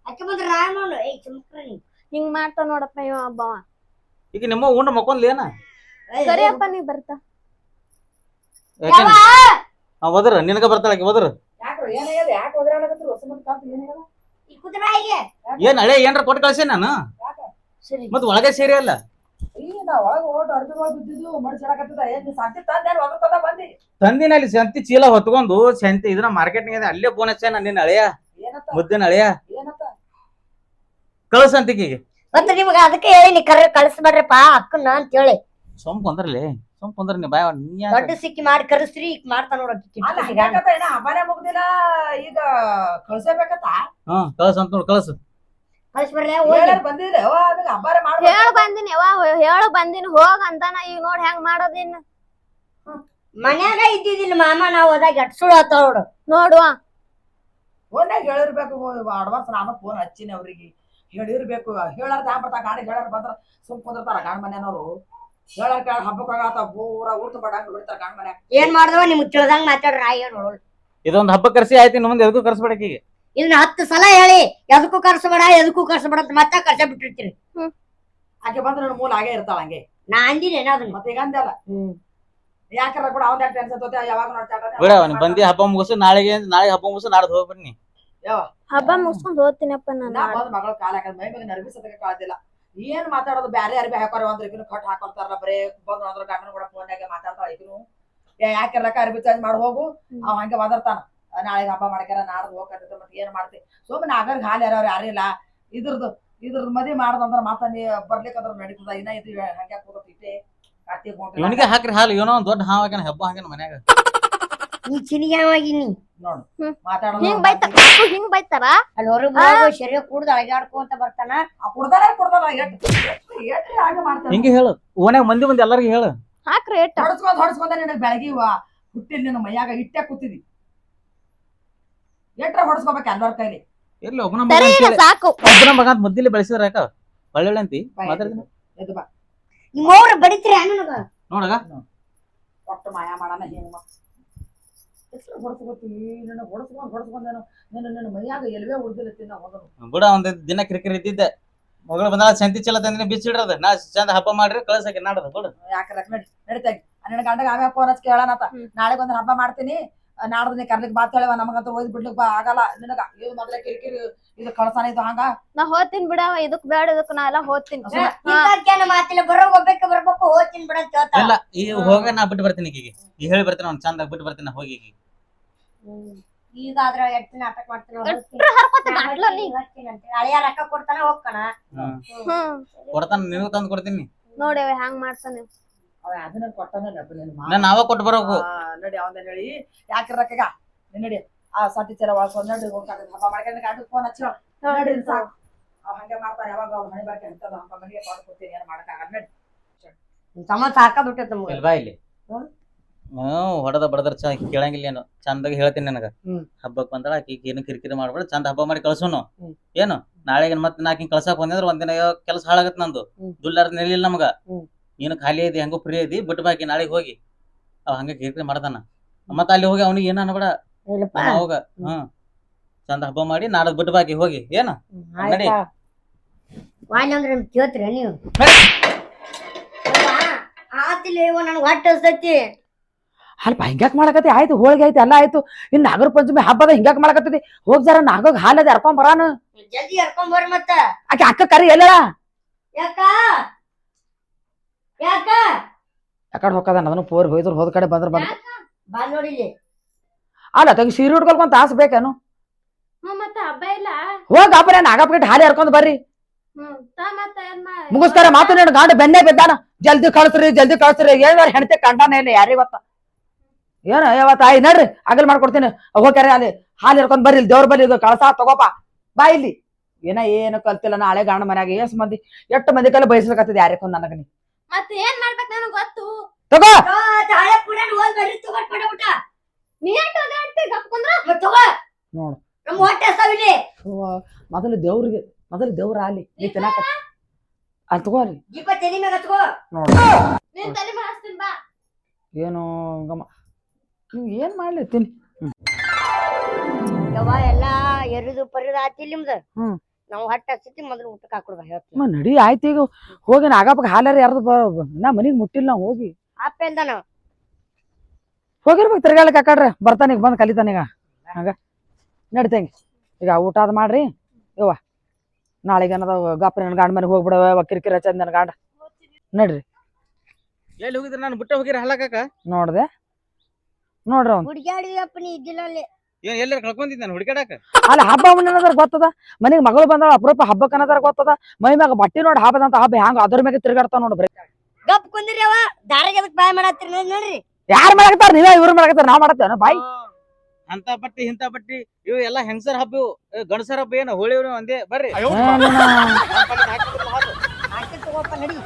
ಅಕ್ಕಿ ಬಂದ್ರ ನಾನ್ ನೋಡು ಏ ಚಮಕ್ರಿ ಹಿಂಗ್ ಮಾಡ್ತಾ ನೋಡಪ್ಪ ಇವ ಹಬ್ಬವ ಈಗ ನಿಮ್ಮ ಉಂಡು ಮಕ್ಕೊಂದ್ಲ ಏನ ಸರಿಯಪ್ಪ ನೀ ಬರ್ತಾ ಒದ್ರ ನಿನಗ ಬರ್ತಾಳಕ್ಕೆ ಒದ್ರ ಯಾಕ್ರಿ ಏನಾಗ್ಯದ ಯಾಕೆ ಒದರಾಡಕತ್ರಿ ಹೊಸ ಮಂದಿ ಕಾಂತ ಏನಾಗ್ಯದ ಈ ಕುದುರೆ ಹೀಗೆ ಏನ್ ಹಳೆ ಏನ್ರ ಕೊಟ್ಟು ಕಳ್ಸೇ ನಾನು ಸರಿ ಮತ್ ಒಳಗೆ ಸೇರಿ ಅಲ್ಲ ಈಗ ನಾ ಒಳಗೆ ಓಟ್ ಅರ್ಬಿಗಳು ಬಿದ್ದಿದ್ದು ಮಡ್ಸಾಡಕತ್ತದ ಏನ್ ಸಂತಿ ತಂದೇನ್ ಒದರ್ತದ ಬಂದಿ ತಂದಿನ ಅಲ್ಲಿ ಸಂತಿ ಚೀಲ ಹೊತ್ಕೊಂಡು ಸಂತಿ ಇದನ್ನ ಮಾರ್ಕೆಟ್ನಾಗ ಅಲ್ಲೇ ಫೋನ್ ಹಚ್ಚಾನ ನಿನ್ನ ಹಳೆಯ ಏನತ್ತ ಮುದ್ದಿನ ಹಳೆಯ ಏನತ್ತ ಕಳ್ಸಂತಿಗೆ ಮತ್ತ ನಿಮ್ಗ ಅದಕ್ಕೆ ಹೇಳಿ ಕಳಿಸ್ಬೇಡ್ರಪ್ಪ ಅಕ್ಕನ ಅಂತ ಹೇಳಿ ಸೊಂಪ್ ಅಂದ್ರಲಿ ನೀ ಬಾಯ ನೀ ದೊಡ್ಡ ಸಿಕ್ಕಿ ಮಾಡಿ ಕರೆಸ್ರಿ ಈಗ ಮಾಡ್ತಾ ನೋಡಕ್ಕೆ ಅಲ್ಲ ಹಂಗಾಕತ್ತ ಏನ ಹಬ್ಬನೇ ಮುಗ್ದಿಲ್ಲ ಈಗ ಕಳ್ಸಬೇಕತ್ತ ಕಳ್ಸ ಅಂತ ನೋಡ್ ಕಳ್ಸ ಕಳಿಸ್ಬರ್ರಿ ಹೇಳಾರ ಬಂದಿಲ್ಲ ಅವ್ವ ಅದಕ್ಕೆ ಹಬ್ಬಾರೆ ಮಾಡ್ಬೇಕು ಹೇಳ ಬಂದಿನಿ ಹೇಳು ಬಂದಿನಿ ಹೋಗ ಅಂತಾನ ಈಗ ನೋಡ್ ಹೆಂಗ್ ಮಾಡೋದಿನ್ನ ಮನ್ಯಾಗ ಇದ್ದಿದ್ದಿಲ್ಲ ಮಾಮ ನಾವ್ ಹೋದಾಗ ಎಟ್ಸುಳು ಆತ ನೋಡು ನೋಡುವ ಫೋನ್ಯಾಗ ಹೇಳಿರ್ಬೇಕು ಅಡ್ವಾನ್ಸ್ ನಾನು ಫೋನ್ ಹಚ್ಚಿನಿ ಅವ್ರಿಗೆ ಹೇಳಿರ್ಬೇಕು ಹೇಳಾರ್ದ ಹ್ಯಾಂಗ ಬರ್ತಾ ಗಾಡಿ ಹೇಳಾರ ಬಂದ್ರ ಸುಮ್ ಕುಂದಿರ್ತಾರ ಗಂಡ ಮನೆಯವ್ರು ಹೇಳಾರ ಕೇಳ ಹಬ್ಬಕ್ಕಾಗತ್ತ ಪೂರ ಊಟ ಬಡಂಗ್ ಬಿಡ್ತಾರ ಗಂಡ ಮನ್ಯಾಗ ಏನ್ ಮಾಡ್ದವ ನಿಮ್ಗ್ ತಿಳಿದಂಗ ಮಾತಾಡ್ರ ಏನು ಇದೊಂದು ಹಬ್ಬ ಕರ್ಸಿ ಆಯ್ತು ಇನ್ನು ಮುಂದೆ ಎದಕ್ಕೂ ಕರ್ಸ್ಬೇಡಕ್ ಈಗ ಇದನ್ನ 10 ಸಲ ಹೇಳಿ ಎದಕ್ಕೂ ಕರ್ಸಬೇಡ ಅಂತ ಮತ್ತೆ ಕರ್ಸ ಬಿಟ್ಟಿರ್ತೀರಿ ಆಕೆ ಬಂದ್ರೆ ನನ್ನ ಮೂಲ ಆಗೇ ಇರ್ತಾಳ ಹಂಗೆ ನಾ ಅಂದಿನಿ ಅದನ್ನ ಮತ್ತೆ ಈಗ ಅಂದಲ್ಲ ಯಾಕರ ಕೂಡ ಅವ್ನ ಟೆನ್ಷನ್ ತೋತೆ ಯಾವಾಗ ಬಿಡ ನೀನ್ ಬಂದಿ ಹಬ್ಬ ಮುಗಿಸಿ ನಾಳೆ ಹಬ್ಬ ಮುಗಿಸಿ ನಾಡ್ದು ಹೋಗ್ಬನ್ನಿ ಹಬ್ಬ ಮುಗಿಸ್ಕೊಂಡ್ ಹೋಗ್ತೀನಪ್ಪ ನಾ ನಾನು ಬಂದ್ ಮಗಳ ಕಾಲ ಹಾಕದ್ ಮೈ ಮೇಲೆ ನರ್ಬಿಸದಕ್ಕೆ ಕಾಳ್ದಿಲ್ಲ ಏನ್ ಮಾತಾಡೋದು ಬ್ಯಾರೆ ಅರ್ಬಿ ಹಾಕೋರ ಒಂದ್ರ ಈಗಿನ ಕಟ್ ಹಾಕೊಂತಾರಲ್ಲ ಬರೇ ಬಂದ್ರು ಅಂದ್ರ ಗಂಡನ ಕೂಡ ಫೋನ್ಯಾಗ ಮಾತಾಡ್ತಾಳ ಈಗಿನು ಯಾಕಿರ್ಲಕ್ಕ ಅರ್ಬಿ ಚೇಂಜ್ ಮಾಡಿ ಹೋಗು ಅವ್ ಹಂಗೆ ಬದರ್ತಾನ ನಾಳೆ ಹಬ್ಬ ಮಾಡ್ಕ್ಯಾರ ನಾಡ್ದು ಹೋಗತ್ತೆ ಮತ್ತೆ ಏನ್ ಮಾಡ್ತಿ ಸುಮ್ಮನೆ ಆಗರ್ಗ್ ಹಾಲು ಯಾರವ್ರು ಯಾರಿಲ್ಲ ಇದ್ರದ್ದು ಮದ್ವಿ ಮಾಡ್ದಂದ್ರ ಮಾತ ನೀ ಬರ್ಲಿಕ್ಕಂದ್ರ ನಡೀತದ ಇನ್ನ ಇದು ಹಂಗೆ ಹೋಗತ್ತೆ ಇಟ್ಟೆ ಕಾತಿ ಇವನಿಗೆ ಹಾಕ್ರಿ ಹಾಲು ಏನೋ ಒಂದ್ ದೊಡ್ಡ ಹಾವು ಹಾಕ್ಯಾನ ಹಬ್ಬ ಹಾಕ್ಯಾನ ಮನ್ಯಾಗ ಈ ಚಿನಿಗಾವಾಗಿನಿ ನೋಡು ಹಿಂಗ್ ಮಾತಾಡೋದು ಬೈತಾರ ಹಿಂಗ್ ಬೈತಾರ ಅಲ್ಲಿ ಹೊರಗೆ ಶರೀರ ಕುಡ್ದು ಅಳಗಾಡ್ಕೊಂತ ಬರ್ತಾನ ಕುಡ್ದಾರ ಎಟ್ರಿ ಹಾಗೆ ಮಾಡ್ತಾನೆ ಹಿಂಗೆ ಹೇಳು ಓನ್ಯಾಗ ಮಂದಿ ಎಲ್ಲರಿಗೂ ಹೇಳು ಹಾಕ್ರಿ ಏಟ ಹೊಡ್ಸ್ಕೊಂಡ ನಿನಗೆ ಬೆಳಗ್ಗೆ ಹುಟ್ಟಿಲ್ ನಿನ್ನ ಮೈಯಾಗ ಇಟ್ಟೆ ಕೂತಿದಿ ಎಟ್ರ ಹೊಡ್ಸ್ಕೊಬೇಕು ಎಲ್ಲರ ಕೈಲಿ ಎಲ್ಲಿ ಒಬ್ಬನ ಸರಿ ಈಗ ಸಾಕು ಮಗ ಅಂತ ಮುದ್ದಿಲಿ ಬೆಳೆಸಿದ್ರ ಯಾಕ ಒಳ್ಳೆ ಅಂತಿ ಮಾತಾಡ್ತೀನಿ ಎದ್ದು ಬಾ ನಿಮ್ಮವ್ರ ಬಡಿತ್ರಿ ನನಗ ನೋಡಗ ಒಟ್ಟು ಮಾಯ ಮಾಡೋಣ ಹೆಂಗ ಎಷ್ಟು ಹೊಡ್ಸ್ಕೊತೀವಿ ನಿನ್ನ ಹೊಡ್ಸ್ಕೊಂಡೇನು ನಿನ್ನ ಮೈಯಾಗ ಎಲ್ವೇ ಉಳ್ದಿಲ್ಲ ತಿನ್ನ ಹೋದನು ಬಿಡ ಒಂದ್ ದಿನ ಕಿರಿಕಿರಿ ಇದ್ದಿದ್ದೆ ಮಗಳು ಬಂದಾಳ ಸಂತಿ ಚಲ ತಂದಿನ ಬಿಚ್ಚಿಡ್ರದ ನಾ ಚಂದ ಹಬ್ಬ ಮಾಡ್ರಿ ಕಳ್ಸಕ್ಕೆ ನಾಡದ ಬಿಡು ಯಾಕರ ನಡೀತಾ ನಿನ್ನ ಗಂಡಗ ಆಮ್ಯಾಗ ಫೋನ್ ಹಚ್ಚಿ ಕೇಳಣತ ನಾಳೆಗೆ ಒಂದ್ ಹಬ್ಬ ಮಾಡ್ತೀನಿ ನಾಡ್ದು ನೀ ಕರ್ಲಿಕ್ ಮಾತ್ ಹೇಳಿವ ನಮಗಂತ ಒಯ್ದು ಬಿಡ್ಲಿಕ್ ಆಗಲ್ಲ ನಿನಗ ಇದು ಮೊದ್ಲೇ ಕಿರಿಕಿರಿ ಇದು ಕಳ್ಸಾನ ಇದು ಹಂಗ ನಾ ಹೋಗ್ತೀನಿ ಬಿಡವ ಇದಕ್ ಬೇಡ ಇದಕ್ ನಾ ಎಲ್ಲ ಹೋಗ್ತೀನಿ ಮಾತಿಲ್ಲ ಬರೋ ಒಬ್ಬಕ್ಕೆ ಬರ್ಬೇಕು ಹೋಗ್ತೀನಿ ಬಿಡ ಅಂತ ಇಲ್ಲ ಈಗ ಹೋಗ ನಾ ಬಿಟ್ಟು ಬರ್ತೀನಿ ಈಗ ಹೇಳಿ ಬರ್ತೀನಿ ಅವ್ನು ಚಂದ ಬಿಟ್ಟು ಬರ್ತೀನಿ ಹೋಗಿ ಈಗ ಆದ್ರ ಎಷ್ಟು ನಾಟಕ ಮಾಡ್ತೀನಿ ಹರ್ಕೋತೀನಿ ಹಳೆಯ ರೊಕ್ಕ ಕೊಡ್ತಾನ ಹೋಗ್ಕಣ ಕೊಡ್ತಾನ ನಿನಗೂ ತಂದು ಕೊಡ್ತೀನಿ ನೋಡಿ ಅವ ಹೆಂಗ್ ಮಾಡ್ತಾನೆ ಅವ ಅದನ್ನ ಕೊಟ್ಟನ ನಾನು ನಾವ ಕೊಟ್ಟು ಬರೋಕು ನಡಿ ಅವನ ಹೇಳಿ ಯಾಕಿರಕ್ಕ ನಡಿ ಆ ಸತಿ ಚರ ಒಳ್ಕೊಂಡ್ ನಡಿ ಹಬ್ಬ ಮಾಡ್ಕೊಂಡು ಗಂಡ ಫೋನ್ ಹಚ್ಚಿ ನಡಿ ಸಾಕು ಅವ್ ಹಂಗೆ ಮಾಡ್ತಾನೆ ಯಾವಾಗ ಅವ್ರ ಮನೆ ಬರ್ಕೆ ಅಂತದ ಹಬ್ಬ ಮನೆಗೆ ಕೊಟ್ಟು ಕೊಡ್ತೀನಿ ಏನ್ ಮಾಡಕ್ಕಾಗಲ್ಲ ನಡಿ ಸಮ ಸಾಕಾಗ್ಬಿಟ್ಟೈತೆ ನಮ್ಗೆ ಬಾ ಇಲ್ಲಿ ಹೊಡೆದ ಬಡದ್ರ ಕೇಳಂಗಿಲ್ಲ ಏನು ಚಂದಾಗ ಹೇಳ್ತೀನಿ ನನಗ ಹಬ್ಬಕ್ ಬಂದಳ ಆಕಿ ಏನು ಕಿರಿಕಿರಿ ಮಾಡ್ಬೇಡ ಚಂದ ಹಬ್ಬ ಮಾಡಿ ಕಳ್ಸೋನು ಏನು ನಾಳೆಗೆ ಮತ್ತೆ ನಾಕಿಂಗ್ ಕಳ್ಸಾಕ್ ಬಂದ್ರೆ ಒಂದಿನ ಕೆಲಸ ಹಾಳಾಗತ್ ನಂದು ದುಡ್ಲಾರ ನೆಲಿಲ್ಲ ನಮಗ ನೀನು ಖಾಲಿ ಐತಿ ಹೆಂಗೋ ಫ್ರೀ ಐತಿ ಬಿಟ್ಟು ಬಾಕಿ ನಾಳೆಗೆ ಹೋಗಿ ಅವ್ ಹಂಗ ಕಿರಿಕಿರಿ ಮಾಡ್ತಾನ ಮತ್ತ ಅಲ್ಲಿ ಹೋಗಿ ಅವ್ನಿಗೆ ಏನ ಅನ್ಬೇಡ ಹೋಗ ಚಂದ ಹಬ್ಬ ಮಾಡಿ ನಾಡದ್ ಬಿಟ್ಟು ಬಾಕಿ ಹೋಗಿ ಏನು ನಡಿ ವಾಣಿ ಅಂದ್ರೆ ಕೇಳ್ತೀರ ನೀವು ಆತಿಲ್ಲ ಇವ ನನಗ್ ಹೊಟ್ಟೆ ಹಸ್ತೈತಿ. ಅಲ್ಪ ಹಿಂಗ್ಯಾಕ್ ಮಾಡಕತ್ತಿ ಆಯ್ತು ಹೋಳಿಗೆ ಆಯ್ತು ಎಲ್ಲ ಆಯ್ತು ಇನ್ ನಾಗರ ಪಂಚಮಿ ಹಬ್ಬದ ಹಿಂಗ್ಯಾಕ್ ಮಾಡಕತ್ತದಿ ಹೋಗ್ ಜರ ನಾಗೋಗ್ ಹಾಲದ ಹರ್ಕೊಂಡ್ ಬರಾನ ಜಲ್ದಿ ಹರ್ಕೊಂಡ್ ಬರ್ರಿ ಮತ್ತ. ಆಕೆ ಅಕ್ಕ ಕರಿ ಎಲ್ಲ ಯಾಕ ಯಾಕ ಯಾಕಡೆ ಹೋಗದ ಅದನ್ನು ಪೋರ್ ಹೋಯ್ದ್ರು ಹೋದ ಕಡೆ ಬಂದ್ರ ಬಂದ ಬಾ ನೋಡಿಲಿ. ಅಲ್ಲ ತಗ ಸೀರೆ ಉಟ್ಕೊಳ್ಕೊಂತ ತಾಸ ಬೇಕೇನು ಮತ್ತ ಹಬ್ಬ ಇಲ್ಲ ಹೋಗ ಅಪ್ಪನೇ ನಾಗಪ್ಪಗಿಟ್ಟು ಹಾಲಿ ಹರ್ಕೊಂಡ್ ಬರ್ರಿ ಮತ್ತ ಮುಗಿಸ್ತಾರ ಮಾತು ನೀನು ಗಾಂಡ ಬೆನ್ನೆ ಬಿದ್ದಾನ ಜಲ್ದಿ ಕಳ್ಸ್ರಿ ಏನಾರ ಹೆಣ್ತಿ ಕಂಡಾನ ಇಲ್ಲ ಯಾರಿಗ ಗೊತ್ತ ಏನ ಯಾವತ್ತ ಆಯ್ ನಡ್ರಿ ಆಗಲ್ ಮಾಡ್ಕೊಡ್ತೀನಿ ಹೋಗ್ಯಾರ ಅಲ್ಲಿ ಹಾಲು ಹರ್ಕೊಂಡ್ ಬರ್ರಿ ಇಲ್ಲಿ ದೇವ್ರ ಬರ್ರಿ ಇದು ಕಳಸ ತಗೋಪ ಬಾ ಇಲ್ಲಿ ಏನು ಕಲ್ತಿಲ್ಲ ನಾಳೆ ಗಾಂಡ ಮನ್ಯಾಗ ಎಷ್ಟ್ ಮಂದಿ ಎಷ್ಟು ಮಂದಿ ಕಲ್ಲ ಬಯಸ್ಲಿಕತ್ತದ ಯಾರಿಕೊಂಡ್ ನನಗ ನೀ ಮತ್ತ ಏನ್ ಮಾಡ್ಬೇಕು ನನಗ್ ಗೊತ್ತು. ತಗೋ ತಾಳೆ ಪುರಾಣ ಹೋಗ್ಬೇಡ್ರಿ ತಗೊಂಡ್ ಪಡ ಊಟ ನೀ ಯಾಕೆ ಅದಾಡ್ತಿ ಗಪ್ಕೊಂಡ್ರ ತಗೋ ನೋಡು ನಮ್ ಹೊಟ್ಟೆ ಹಸ್ತಾವಿಲ್ಲಿ. ಮೊದಲು ದೇವ್ರ ಆಲಿ ನೀ ತಿನ್ನಾಕ ಅಲ್ಲಿ ತಗೋರಿ ದೀಪ ತಲಿ ಮ್ಯಾಗ ಹಚ್ಕೋ. ನೋಡು ನೀನ್ ತಲೆ ಮಾಡ್ತೀನಿ ಬಾ. ಏನು ಗಮ್ಮ ನೀವ್ ಏನ್ ಮಾಡ್ಲಿ ತಿನ್ನಿ ಯವ್ವ ಎಲ್ಲಾ ಎರಿದು ಪರಿದು ಆತಿಲ್ ನಿಮ್ದು. ಹ್ಮ್. ನಾವು ಹೊಟ್ಟೆ ಹಸ್ತೈತಿ ಮೊದಲು ಊಟಕ್ಕೆ ಹಾಕೊಡ್ಬ ಹೇಳ್ತೀನಿ. ನಡಿ ಆಯ್ತು ಈಗ ಹೋಗಿ ನಾಗಪ್ಪಗೆ ಹಾಲಾರ ಯಾರ್ದು ನಾ ಮನಿಗ್ ಮುಟ್ಟಿಲ್ಲ ನಾವು ಹೋಗಿ ಅಪ್ಪ ಎಂದಾನ ಹೋಗಿರ್ಬೇಕು ತಿರ್ಗಾಳಕ್ ಆಕಡ್ರಿ ಬರ್ತಾನ ಈಗ ಬಂದ್ ಕಲಿತಾನೀಗ ಹಂಗ ನಡಿತಂಗಿ ಈಗ ಊಟ ಅದ್ ಮಾಡ್ರಿ ಯವ್ವ ನಾಳೆಗೆ ಏನದ ಗಪ್ಪ ನನ್ ಗಾಂಡ ಮನೆಗೆ ಹೋಗ್ಬಿಡವ ಕಿರಿಕಿರಿ ಹಚ್ಚದ್ ನನ್ ಗಾಂಡ ನಡ್ರಿ ಎಲ್ಲಿ ಹೋಗಿದ್ರಿ ನಾನು ಬಿಟ್ಟ ಹೋಗಿರ ಹಳ್ಳಕಾಕ ನೋಡ್ರಿ ಅವ್ನು ಹುಡುಗಿಯಾಡಿದಪ್ಪ ನೀ ಇದ್ದಿಲ್ಲ ಅಲ್ಲಿ. ಏನ್ ಎಲ್ಲಾರ ಕಳ್ಕೊಂಡಿದ್ದ ನಾನು ಹುಡುಕಾಡಕ ಅಲ್ಲಿ ಹಬ್ಬ ಅನ್ನೋದ್ರ ಗೊತ್ತದ ಮನಿಗ್ ಮಗಳು ಬಂದಾಳ ಅಪರೂಪ ಹಬ್ಬಕ್ಕೆ ಅನ್ನೋದ್ರ ಗೊತ್ತದ ಮೈ ಮ್ಯಾಗ ಬಟ್ಟಿ ನೋಡಿ ಹಬ್ಬದಂತ ಹಬ್ಬ ಹ್ಯಾಂಗ ಅದ್ರ ಮ್ಯಾಗ ತಿರ್ಗಾಡ್ತಾವ ನೋಡ್ರಿ ಗಪ್ ಕುಂದ್ರಿ ಅವ ದಾರಿಗೆ ಅದಕ್ಕೆ ಬಾಯ್ ಮಾಡತ್ತೀರಿ ನೋಡ್ರಿ. ಯಾರು ಮಾಡಕತ್ತಾರ ನೀವೇ ಇವ್ರು ಮಾಡಕತ್ತಾರ ನಾವ್ ಮಾಡತ್ತೇನ ಬಾಯ್ ಅಂತ ಬಟ್ಟಿ ಇಂತ ಬಟ್ಟಿ ಇವು ಎಲ್ಲಾ ಹೆಂಗಸರ ಹಬ್ಬ ಇವು ಗಂಡಸರ ಹಬ್ಬ ಏನು ಹೋಳಿ ಒಂದೇ ಬರ್ರಿ ಏನಿನ ಹಾಕಿ ತಗೋಪ್ಪ ನಡಿ.